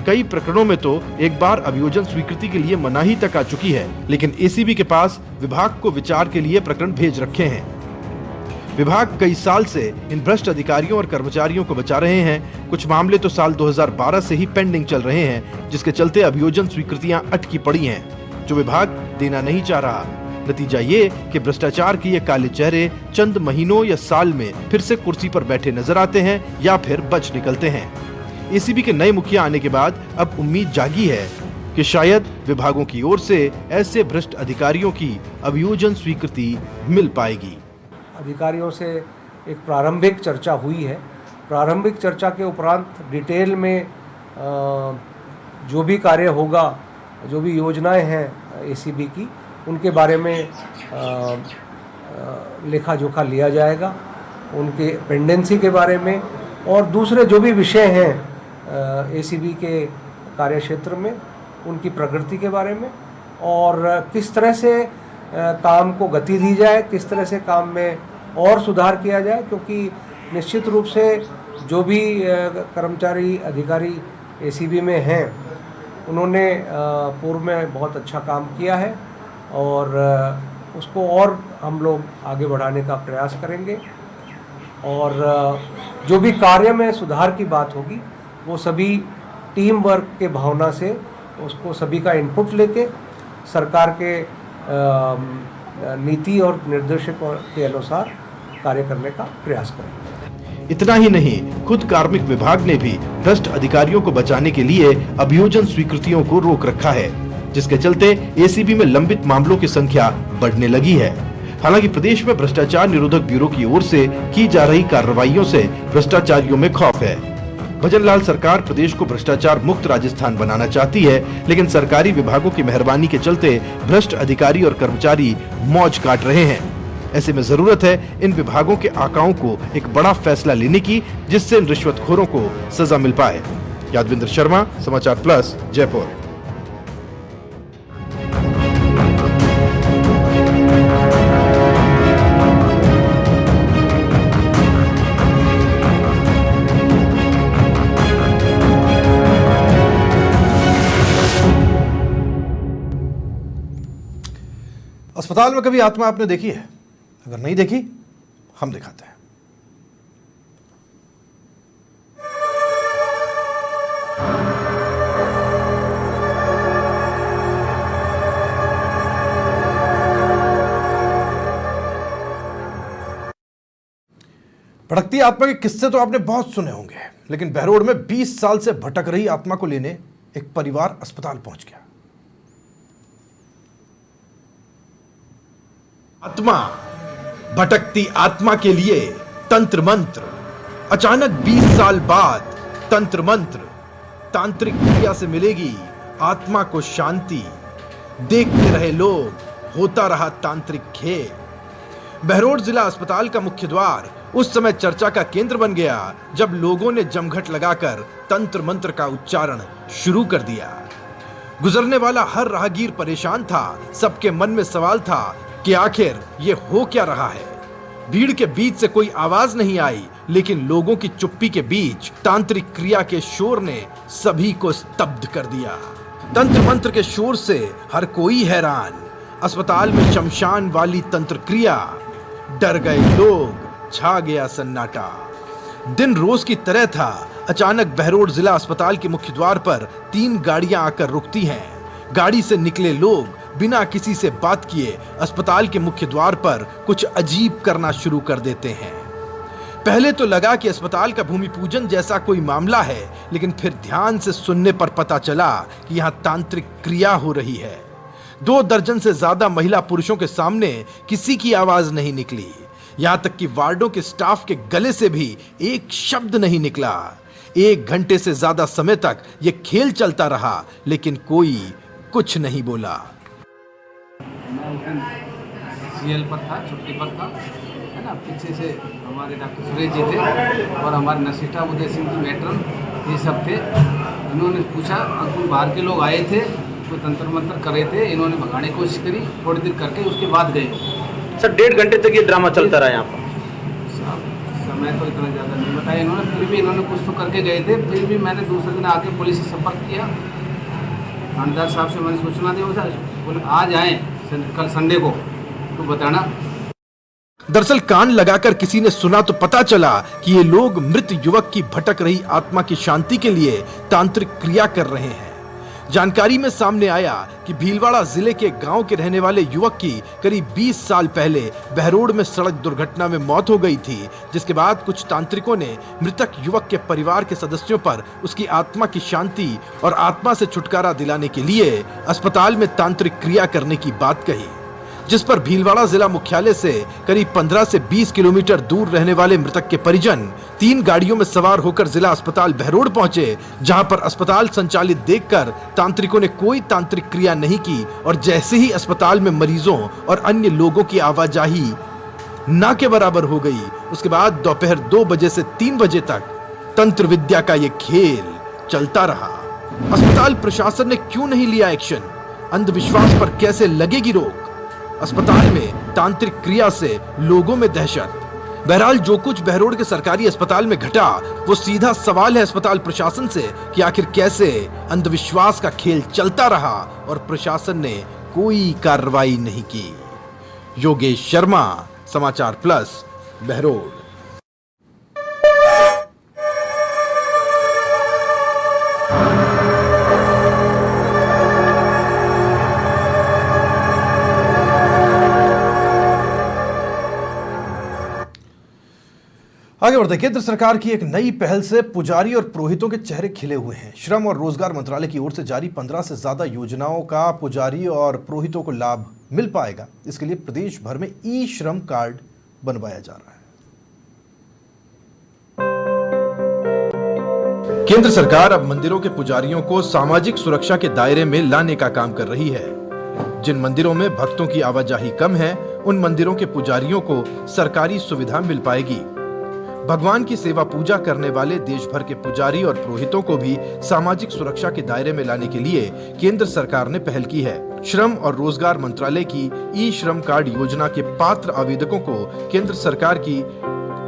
कई प्रकरणों में तो एक बार अभियोजन स्वीकृति के लिए मनाही तक आ चुकी है, लेकिन एसीबी के पास विभाग को विचार के लिए प्रकरण भेज रखे हैं। विभाग कई साल से इन भ्रष्ट अधिकारियों और कर्मचारियों को बचा रहे हैं। कुछ मामले तो साल 2012 से ही पेंडिंग चल रहे हैं, जिसके चलते अभियोजन स्वीकृतियां अटकी पड़ी हैं, जो विभाग देना नहीं चाह रहा। नतीजा ये कि भ्रष्टाचार के ये काले चेहरे चंद महीनों या साल में फिर से कुर्सी पर बैठे नजर आते हैं या फिर बच निकलते हैं। एसीबी के नए मुखिया आने के बाद अब उम्मीद जागी है कि शायद विभागों की ओर से ऐसे भ्रष्ट अधिकारियों की अभियोजन स्वीकृति मिल पाएगी। अधिकारियों से एक प्रारंभिक चर्चा हुई है। प्रारंभिक चर्चा के उपरांत डिटेल में जो भी कार्य होगा, जो भी योजनाएं हैं एसीबी की, उनके बारे में लेखा जोखा लिया जाएगा, उनके पेंडेंसी के बारे में और दूसरे जो भी विषय हैं एसीबी के कार्यक्षेत्र में, उनकी प्रगति के बारे में और किस तरह से काम को गति दी जाए, किस तरह से काम में और सुधार किया जाए, क्योंकि निश्चित रूप से जो भी कर्मचारी अधिकारी एसीबी में हैं, उन्होंने पूर्व में बहुत अच्छा काम किया है और उसको और हम लोग आगे बढ़ाने का प्रयास करेंगे। और जो भी कार्य में सुधार की बात होगी, वो सभी टीम वर्क के भावना से उसको सभी का इनपुट लेके सरकार के नीति और निर्देशों के अनुसार कार्य करने का प्रयास करेंगे। इतना ही नहीं, खुद कार्मिक विभाग ने भी भ्रष्ट अधिकारियों को बचाने के लिए अभियोजन स्वीकृतियों को रोक रखा है, जिसके चलते एसीबी में लंबित मामलों की संख्या बढ़ने लगी है। हालांकि प्रदेश में भ्रष्टाचार निरोधक ब्यूरो की ओर से की जा रही कार्रवाइयों से भ्रष्टाचारियों में खौफ है। भजनलाल सरकार प्रदेश को भ्रष्टाचार मुक्त राजस्थान बनाना चाहती है, लेकिन सरकारी विभागों की मेहरबानी के चलते भ्रष्ट अधिकारी और कर्मचारी मौज काट रहे हैं। ऐसे में जरूरत है इन विभागों के आकाओं को एक बड़ा फैसला लेने की, जिससे इन रिश्वतखोरों को सजा मिल पाए। यादविंद्र शर्मा, समाचार प्लस, जयपुर। अस्पताल में कभी आत्मा आपने देखी है? अगर नहीं देखी, हम दिखाते हैं। भटकती आत्मा के किस्से तो आपने बहुत सुने होंगे, लेकिन बहरोड में 20 साल से भटक रही आत्मा को लेने एक परिवार अस्पताल पहुंच गया। आत्मा भटकती आत्मा के लिए तंत्र मंत्र। अचानक 20 साल बाद तंत्र मंत्र, तांत्रिक क्रिया से मिलेगी आत्मा को शांति। देखते रहे लोग, होता रहा तांत्रिक खेल। बहरोड जिला अस्पताल का मुख्य द्वार उस समय चर्चा का केंद्र बन गया जब लोगों ने जमघट लगाकर तंत्र मंत्र का उच्चारण शुरू कर दिया। गुजरने वाला हर राहगीर परेशान था। सबके मन में सवाल था कि आखिर ये हो क्या रहा है। भीड़ के बीच से कोई आवाज नहीं आई, लेकिन लोगों की चुप्पी के बीच तांत्रिक क्रिया के शोर ने सभी को स्तब्ध कर दिया। तंत्र मंत्र के शोर से हर कोई हैरान। अस्पताल में शमशान वाली तंत्र क्रिया, डर गए लोग, छा गया सन्नाटा। दिन रोज की तरह था। अचानक बहरोड जिला अस्पताल के मुख्य द्वार पर 3 गाड़ियां आकर रुकती हैं। गाड़ी से निकले लोग बिना किसी से बात किए अस्पताल के मुख्य द्वार पर कुछ अजीब करना शुरू कर देते हैं। पहले तो लगा कि अस्पताल का भूमि पूजन जैसा कोई मामला है, लेकिन फिर ध्यान से सुनने पर पता चला कि यहां तांत्रिक क्रिया हो रही है। 2 दर्जन से ज्यादा महिला पुरुषों के सामने किसी की आवाज नहीं निकली। यहां तक कि वार्डों के स्टाफ के गले से भी एक शब्द नहीं निकला। 1 घंटे से ज्यादा समय तक यह खेल चलता रहा, लेकिन कोई कुछ नहीं बोला। सीएल पर था, छुट्टी पर था, है ना। पीछे से हमारे डॉक्टर सुरेश जी थे और हमारे नसीटा उदय सिंह की मैट्रन, ये सब थे। इन्होंने पूछा, अंकुर बाहर के लोग आए थे, कोई तंत्र मंत्र कर रहे थे। इन्होंने भगाने की कोशिश करी, थोड़ी देर करके उसके बाद गए। सर 1.5 घंटे तक ये ड्रामा चलता रहा यहाँ पर। समय तो इतना ज़्यादा नहीं बताया इन्होंने, फिर भी इन्होंने कुछ तो करके गए थे। फिर भी मैंने दूसरे दिन आके पुलिस से संपर्क किया, थानेदार साहब से मैंने सूचना दी, बोले आज आए कल संडे को तो बताना। दरअसल कान लगाकर किसी ने सुना तो पता चला कि ये लोग मृत युवक की भटक रही आत्मा की शांति के लिए तांत्रिक क्रिया कर रहे हैं। जानकारी में सामने आया कि भीलवाड़ा जिले के गांव के रहने वाले युवक की करीब 20 साल पहले बहरोड में सड़क दुर्घटना में मौत हो गई थी, जिसके बाद कुछ तांत्रिकों ने मृतक युवक के परिवार के सदस्यों पर उसकी आत्मा की शांति और आत्मा से छुटकारा दिलाने के लिए अस्पताल में तांत्रिक क्रिया करने की बात कही, जिस पर भीलवाड़ा जिला मुख्यालय से करीब 15 से 20 किलोमीटर दूर रहने वाले मृतक के परिजन 3 गाड़ियों में सवार होकर जिला अस्पताल बहरोड पहुंचे, जहां पर अस्पताल संचालित देखकर तांत्रिकों ने कोई तांत्रिक क्रिया नहीं की और जैसे ही अस्पताल में मरीजों और अन्य लोगों की आवाजाही ना के बराबर हो गई, उसके बाद दोपहर 2 बजे से 3 बजे तक तंत्र विद्या का यह खेल चलता रहा। अस्पताल प्रशासन ने क्यों नहीं लिया एक्शन? अंधविश्वास पर कैसे लगेगी रोक? अस्पताल में तांत्रिक क्रिया से लोगों में दहशत। बहरहाल जो कुछ बहरोड के सरकारी अस्पताल में घटा, वो सीधा सवाल है अस्पताल प्रशासन से कि आखिर कैसे अंधविश्वास का खेल चलता रहा और प्रशासन ने कोई कार्रवाई नहीं की। योगेश शर्मा, समाचार प्लस, बहरोड। आगे बढ़ते, केंद्र सरकार की एक नई पहल से पुजारी और पुरोहितों के चेहरे खिले हुए हैं। श्रम और रोजगार मंत्रालय की ओर से जारी 15 से ज्यादा योजनाओं का पुजारी और पुरोहितों को लाभ मिल पाएगा। इसके लिए प्रदेश भर में ई श्रम कार्ड बनवाया जा रहा है। केंद्र सरकार अब मंदिरों के पुजारियों को सामाजिक सुरक्षा के दायरे में लाने का काम कर रही है। जिन मंदिरों में भक्तों की आवाजाही कम है, उन मंदिरों के पुजारियों को सरकारी सुविधा मिल पाएगी। भगवान की सेवा पूजा करने वाले देश भर के पुजारी और पुरोहितों को भी सामाजिक सुरक्षा के दायरे में लाने के लिए केंद्र सरकार ने पहल की है। श्रम और रोजगार मंत्रालय की ई श्रम कार्ड योजना के पात्र आवेदकों को केंद्र सरकार की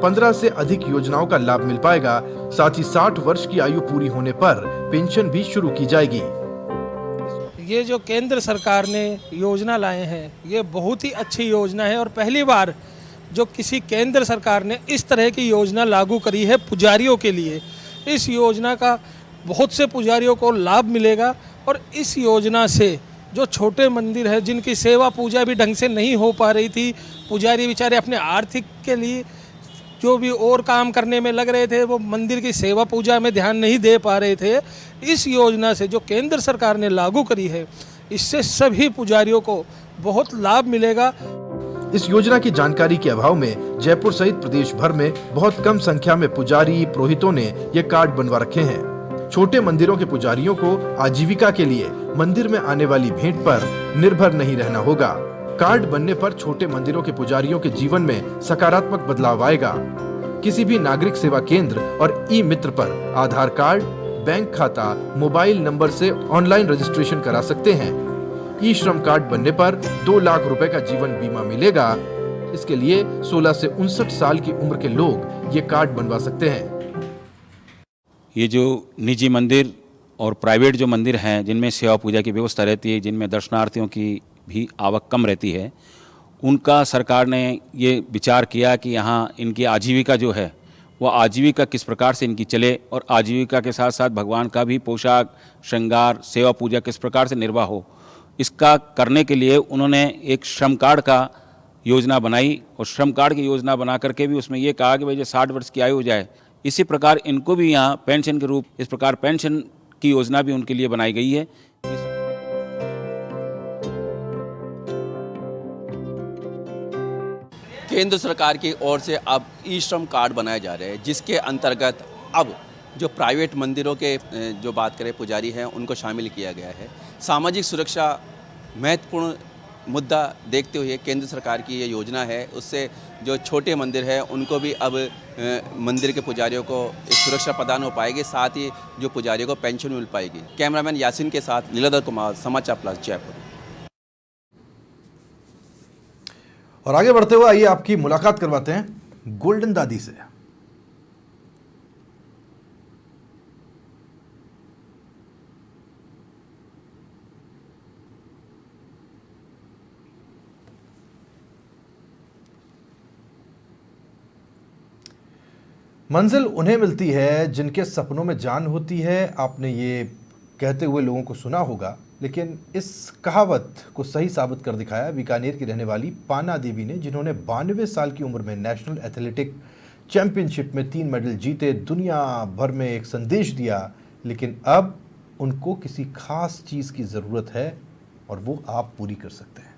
15 से अधिक योजनाओं का लाभ मिल पाएगा। साथ ही 60 वर्ष की आयु पूरी होने पर पेंशन भी शुरू की जाएगी। ये जो केंद्र सरकार ने योजना लाए हैं, ये बहुत ही अच्छी योजना है और पहली बार जो किसी केंद्र सरकार ने इस तरह की योजना लागू करी है पुजारियों के लिए। इस योजना का बहुत से पुजारियों को लाभ मिलेगा और इस योजना से जो छोटे मंदिर है, जिनकी सेवा पूजा भी ढंग से नहीं हो पा रही थी, पुजारी बेचारे अपने आर्थिक के लिए जो भी और काम करने में लग रहे थे, वो मंदिर की सेवा पूजा में ध्यान नहीं दे पा रहे थे। इस योजना से जो केंद्र सरकार ने लागू करी है, इससे सभी पुजारियों को बहुत लाभ मिलेगा। इस योजना की जानकारी के अभाव में जयपुर सहित प्रदेश भर में बहुत कम संख्या में पुजारी पुरोहितों ने ये कार्ड बनवा रखे हैं। छोटे मंदिरों के पुजारियों को आजीविका के लिए मंदिर में आने वाली भेंट पर निर्भर नहीं रहना होगा। कार्ड बनने पर छोटे मंदिरों के पुजारियों के जीवन में सकारात्मक बदलाव आएगा। किसी भी नागरिक सेवा केंद्र और ई मित्र पर आधार कार्ड, बैंक खाता, मोबाइल नंबर से ऑनलाइन रजिस्ट्रेशन करा सकते हैं। ई श्रम कार्ड बनने पर 2 लाख रुपए का जीवन बीमा मिलेगा। इसके लिए 16 से 59 साल की उम्र के लोग ये कार्ड बनवा सकते हैं। ये जो निजी मंदिर और प्राइवेट जो मंदिर हैं जिनमें सेवा पूजा की व्यवस्था रहती है, जिनमें दर्शनार्थियों की भी आवक कम रहती है, उनका सरकार ने ये विचार किया कि यहाँ इनकी आजीविका जो है वो आजीविका किस प्रकार से इनकी चले और आजीविका के साथ साथ भगवान का भी पोशाक, श्रृंगार, सेवा पूजा किस प्रकार से निर्वाह हो। इसका करने के लिए उन्होंने एक श्रम कार्ड का योजना बनाई और श्रम कार्ड की योजना बना करके भी उसमें ये कहा कि भाई जो 60 वर्ष की आयु हो जाए, इसी प्रकार इनको भी यहाँ पेंशन के रूप इस प्रकार पेंशन की योजना भी उनके लिए बनाई गई है। केंद्र सरकार की ओर से अब ई श्रम कार्ड बनाए जा रहे हैं, जिसके अंतर्गत अब जो प्राइवेट मंदिरों के जो बात करें पुजारी हैं उनको शामिल किया गया है। सामाजिक सुरक्षा महत्वपूर्ण मुद्दा देखते हुए केंद्र सरकार की ये योजना है, उससे जो छोटे मंदिर हैं उनको भी अब मंदिर के पुजारियों को एक सुरक्षा प्रदान हो पाएगी, साथ ही जो पुजारियों को पेंशन मिल पाएगी। कैमरामैन यासिन के साथ लीलाधर कुमार, समाचार प्लस, जयपुर। और आगे बढ़ते हुए आइए आपकी मुलाकात करवाते हैं गोल्डन दादी से। मंजिल उन्हें मिलती है जिनके सपनों में जान होती है। आपने ये कहते हुए लोगों को सुना होगा, लेकिन इस कहावत को सही साबित कर दिखाया बीकानेर की रहने वाली पाना देवी ने, जिन्होंने 92 साल की उम्र में नेशनल एथलेटिक चैंपियनशिप में 3 मेडल जीते, दुनिया भर में एक संदेश दिया। लेकिन अब उनको किसी खास चीज़ की ज़रूरत है और वो आप पूरी कर सकते हैं।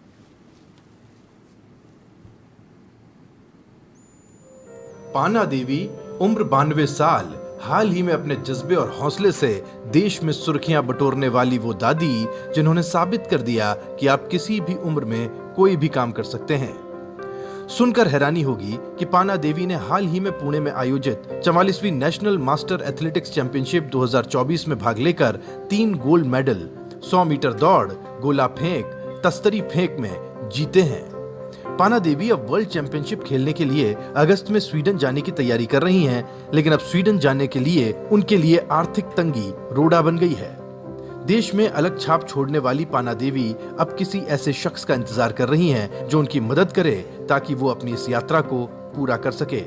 पाना देवी उम्र 92 साल, हाल ही में अपने जज्बे और हौसले से देश में सुर्खियां बटोरने वाली वो दादी, जिन्होंने साबित कर दिया कि आप किसी भी उम्र में कोई भी काम कर सकते हैं। सुनकर हैरानी होगी कि पाना देवी ने हाल ही में पुणे में आयोजित 44वीं नेशनल मास्टर एथलेटिक्स चैंपियनशिप 2024 में भाग लेकर 3 गोल्ड मेडल 100 मीटर दौड़, गोला फेंक, तस्तरी फेंक में जीते हैं। पाना देवी अब वर्ल्ड चैंपियनशिप खेलने के लिए अगस्त में स्वीडन जाने की तैयारी कर रही हैं, लेकिन अब स्वीडन जाने के लिए उनके लिए आर्थिक तंगी रोड़ा बन गई है। देश में अलग छाप छोड़ने वाली पाना देवी अब किसी ऐसे शख्स का इंतजार कर रही हैं जो उनकी मदद करे ताकि वो अपनी इस यात्रा को पूरा कर सके।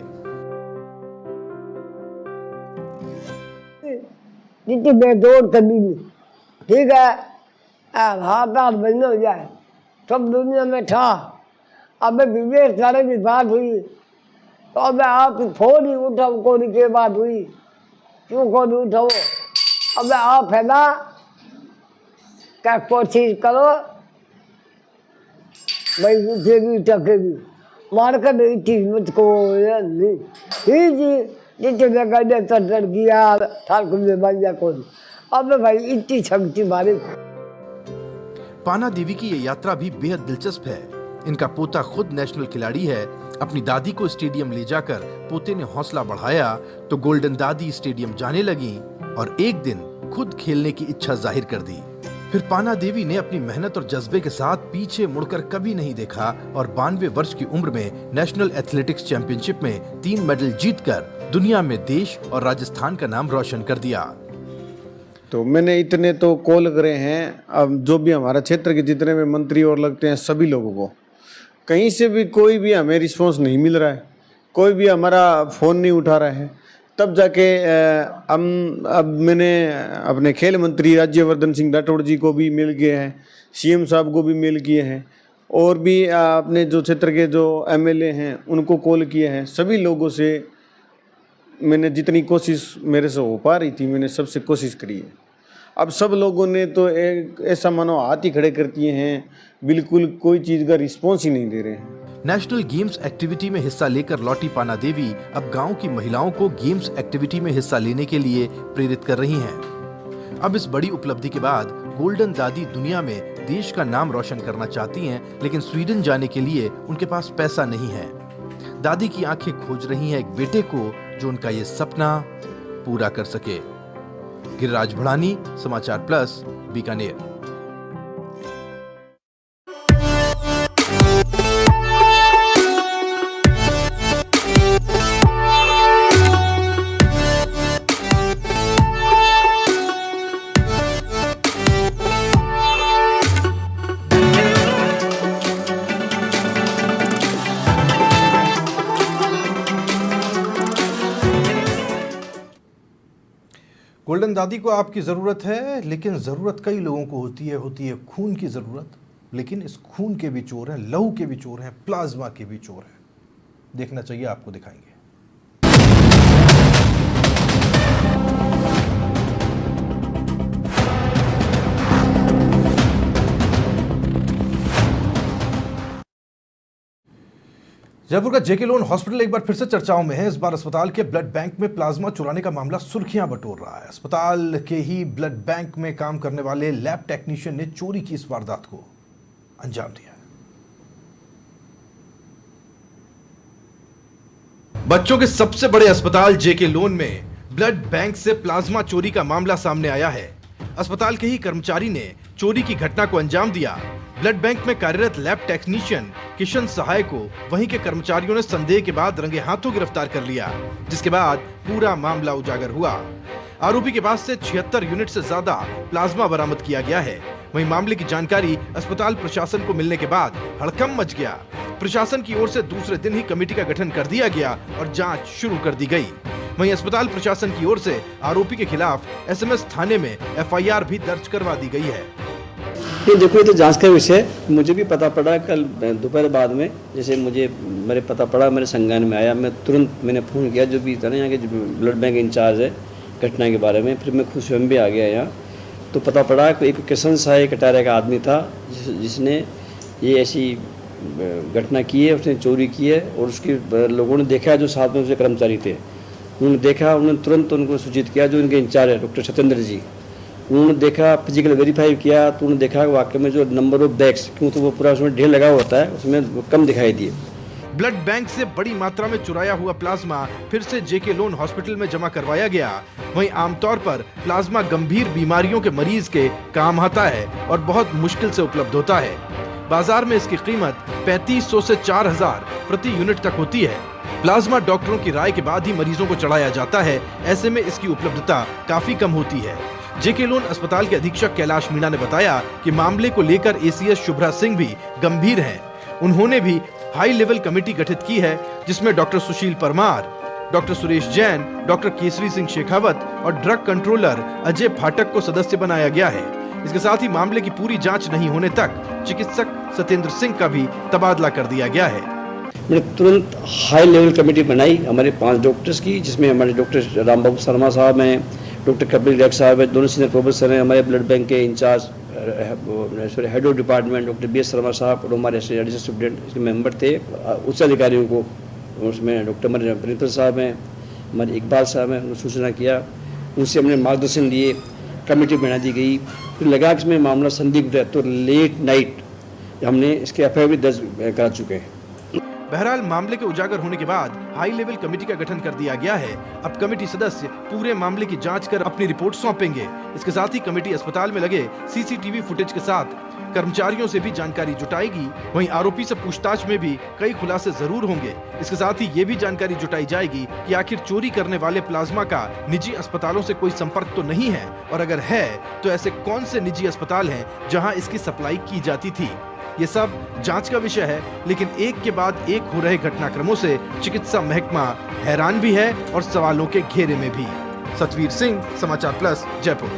दौड़ कभी नहीं, ठीक है, हाथ बंद हो जाए, सब दुनिया में था। अब विवेक सारे की बात हुई तो अब आप फोन ही उठाओ, कोई के बात हुई क्यों कौन उठाओ। अब आप है ना क्या कोशिश करो भाई, उठेगी टकेगी, मार कर नहीं चीज मुझको नहीं जी जितने गड्ढे चढ़ गया ठाकुर में बन जा कोई। अब भाई इतनी शक्ति मारे। पाना देवी की ये यात्रा भी बेहद दिलचस्प है। इनका पोता खुद नेशनल खिलाड़ी है। अपनी दादी को स्टेडियम ले जाकर पोते ने हौसला बढ़ाया तो गोल्डन दादी स्टेडियम जाने लगी और एक दिन खुद खेलने की इच्छा जाहिर कर दी। फिर पाना देवी ने अपनी मेहनत और जज्बे के साथ पीछे मुड़कर कभी नहीं देखा और 92 वर्ष की उम्र में नेशनल एथलेटिक्स चैंपियनशिप में 3 मेडल जीतकर दुनिया में देश और राजस्थान का नाम रोशन कर दिया। तो मैंने इतने तो कॉल करे हैं, अब जो भी हमारा क्षेत्र के जितने में मंत्री और लगते हैं सभी लोगों को, कहीं से भी कोई भी हमें रिस्पांस नहीं मिल रहा है, कोई भी हमारा फ़ोन नहीं उठा रहा है। तब जाके अब मैंने अपने खेल मंत्री राज्यवर्धन सिंह राठौड़ जी को भी मिल किए हैं, सीएम साहब को भी मिल किए हैं और भी अपने जो क्षेत्र के जो एमएलए हैं उनको कॉल किए हैं। सभी लोगों से मैंने जितनी कोशिश मेरे से हो पा रही थी मैंने सबसे कोशिश करी है। अब सब लोगों ने तो एक ऐसा मानो हाथ ही खड़े कर दिए हैं, बिल्कुल कोई चीज़ का रिस्पॉन्स ही नहीं दे रहे हैं। नेशनल गेम्स एक्टिविटी में हिस्सा लेकर लौटी पाना देवी अब गांव की महिलाओं को गेम्स एक्टिविटी में हिस्सा लेने के लिए प्रेरित कर रही हैं। अब इस बड़ी उपलब्धि के बाद गोल्डन दादी दुनिया में देश का नाम रोशन करना चाहती हैं, लेकिन स्वीडन जाने के लिए उनके पास पैसा नहीं है। दादी की आंखें खोज रही हैं एक बेटे को जो उनका ये सपना पूरा कर सके। गिरिराज भड़ानी, समाचार प्लस, बीकानेर। गोल्डन दादी को आपकी ज़रूरत है, लेकिन ज़रूरत कई लोगों को होती है खून की ज़रूरत। लेकिन इस खून के भी चोर हैं, लहू के भी चोर हैं, प्लाज्मा के भी चोर हैं। देखना चाहिए, आपको दिखाएंगे। जयपुर का जेके लोन हॉस्पिटल एक बार फिर से चर्चाओं में है। इस बार अस्पताल के ब्लड बैंक में प्लाज्मा चुराने का मामला सुर्खियां बटोर रहा है। अस्पताल के ही ब्लड बैंक में काम करने वाले लैब टेक्नीशियन ने चोरी की इस वारदात को अंजाम दिया। बच्चों के सबसे बड़े अस्पताल जेके लोन में ब्लड बैंक से प्लाज्मा चोरी का मामला सामने आया है। अस्पताल के ही कर्मचारी ने चोरी की घटना को अंजाम दिया। ब्लड बैंक में कार्यरत लैब टेक्नीशियन किशन सहाय को वहीं के कर्मचारियों ने संदेह के बाद रंगे हाथों गिरफ्तार कर लिया, जिसके बाद पूरा मामला उजागर हुआ। आरोपी के पास से 76 यूनिट से ज्यादा प्लाज्मा बरामद किया गया है। वहीं मामले की जानकारी अस्पताल प्रशासन को मिलने के बाद हड़कंप मच गया। प्रशासन की ओर से दूसरे दिन ही कमेटी का गठन कर दिया गया और जांच शुरू कर दी गई। वहीं अस्पताल प्रशासन की ओर से आरोपी के खिलाफ एसएमएस थाने में एफआईआर भी दर्ज करवा दी गई है। ये देखो, ये तो जांच का विषय। मुझे भी पता पड़ा कल दोपहर बाद में, जैसे मेरे पता पड़ा, मेरे संज्ञान में आया, मैं तुरंत मैंने फ़ोन किया जो भी था ना यहाँ के जो ब्लड बैंक इंचार्ज है घटना के बारे में। फिर मैं खुद स्वयं भी आ गया यहाँ, तो पता पड़ा कि एक किशन साय कटारे का आदमी था जिसने ये ऐसी घटना की है, उसने चोरी की है। और उसके लोगों ने देखा, जो साथ में उसके कर्मचारी थे, उन्होंने देखा, उन्होंने तुरंत उनको सूचित किया, जो इनके इंचार्ज है डॉक्टर सत्येंद्र जी। उन्होंने देखा, फिजिकल वेरीफाई किया, तो उन्होंने देखा वाकई में जो नंबर ऑफ बैग्स, क्यों तो वो पूरा उसमें ढेर लगा होता है, उसमें कम दिखाई दिए। ब्लड बैंक से बड़ी मात्रा में चुराया हुआ प्लाज्मा फिर से जेके लोन हॉस्पिटल में जमा करवाया गया। वहीं आमतौर पर प्लाज्मा गंभीर बीमारियों के मरीज के काम आता है और बहुत मुश्किल से उपलब्ध होता है। बाजार में इसकी कीमत 3500 से 4000 प्रति यूनिट तक होती है। प्लाज्मा डॉक्टरों की राय के बाद ही मरीजों को चढ़ाया जाता है। ऐसे में इसकी उपलब्धता काफी कम होती है। जेके लोन अस्पताल के अधीक्षक कैलाश मीणा ने बताया कि मामले को लेकर एसीएस शुभ्रा सिंह भी गंभीर हैं। उन्होंने भी हाई लेवल कमेटी गठित की है, जिसमें डॉक्टर सुशील परमार, डॉक्टर सुरेश जैन, डॉक्टर केसरी सिंह शेखावत और ड्रग कंट्रोलर अजय फाटक को सदस्य बनाया गया है। इसके साथ ही मामले की पूरी जांच नहीं होने तक चिकित्सक सत्येंद्र सिंह का भी तबादला कर दिया गया है। मैंने तुरंत हाई लेवल कमेटी बनाई हमारे 5 डॉक्टर्स की, जिसमें हमारे डॉक्टर रामबाबू शर्मा साहब हैं, डॉक्टर कपिल रेख साहब है, दोनों सीनियर प्रोफेसर हैं, हमारे ब्लड बैंक के in-charge head of department doctor BS Sharma साहब और हमारे एडिशनल स्टूडेंट इसके मेंबर थे। उच्च अधिकारियों को, उसमें डॉक्टर हमारे प्रिंसिपल साहब हैं, हमारे इकबाल साहब हैं, उन्होंने सूचना किया, उनसे हमने मार्गदर्शन लिए, कमेटी बना दी गई। फिर लगा कि इसमें मामला संदिग्ध है, तो लेट नाइट हमने इसके एफआईआर भी दर्ज करा चुके हैं। बहरहाल मामले के उजागर होने के बाद हाई लेवल कमेटी का गठन कर दिया गया है। अब कमेटी सदस्य पूरे मामले की जांच कर अपनी रिपोर्ट सौंपेंगे। इसके साथ ही कमेटी अस्पताल में लगे सीसीटीवी फुटेज के साथ कर्मचारियों से भी जानकारी जुटाएगी। वहीं आरोपी से पूछताछ में भी कई खुलासे जरूर होंगे। इसके साथ ही ये भी जानकारी जुटाई जाएगी कि आखिर चोरी करने वाले प्लाज्मा का निजी अस्पतालों से कोई संपर्क तो नहीं है, और अगर है तो ऐसे कौन से निजी अस्पताल हैं जहां इसकी सप्लाई की जाती थी। ये सब जांच का विषय है, लेकिन एक के बाद एक हो रहे घटनाक्रमों से चिकित्सा महकमा हैरान भी है और सवालों के घेरे में भी। सतवीर सिंह, समाचार प्लस, जयपुर।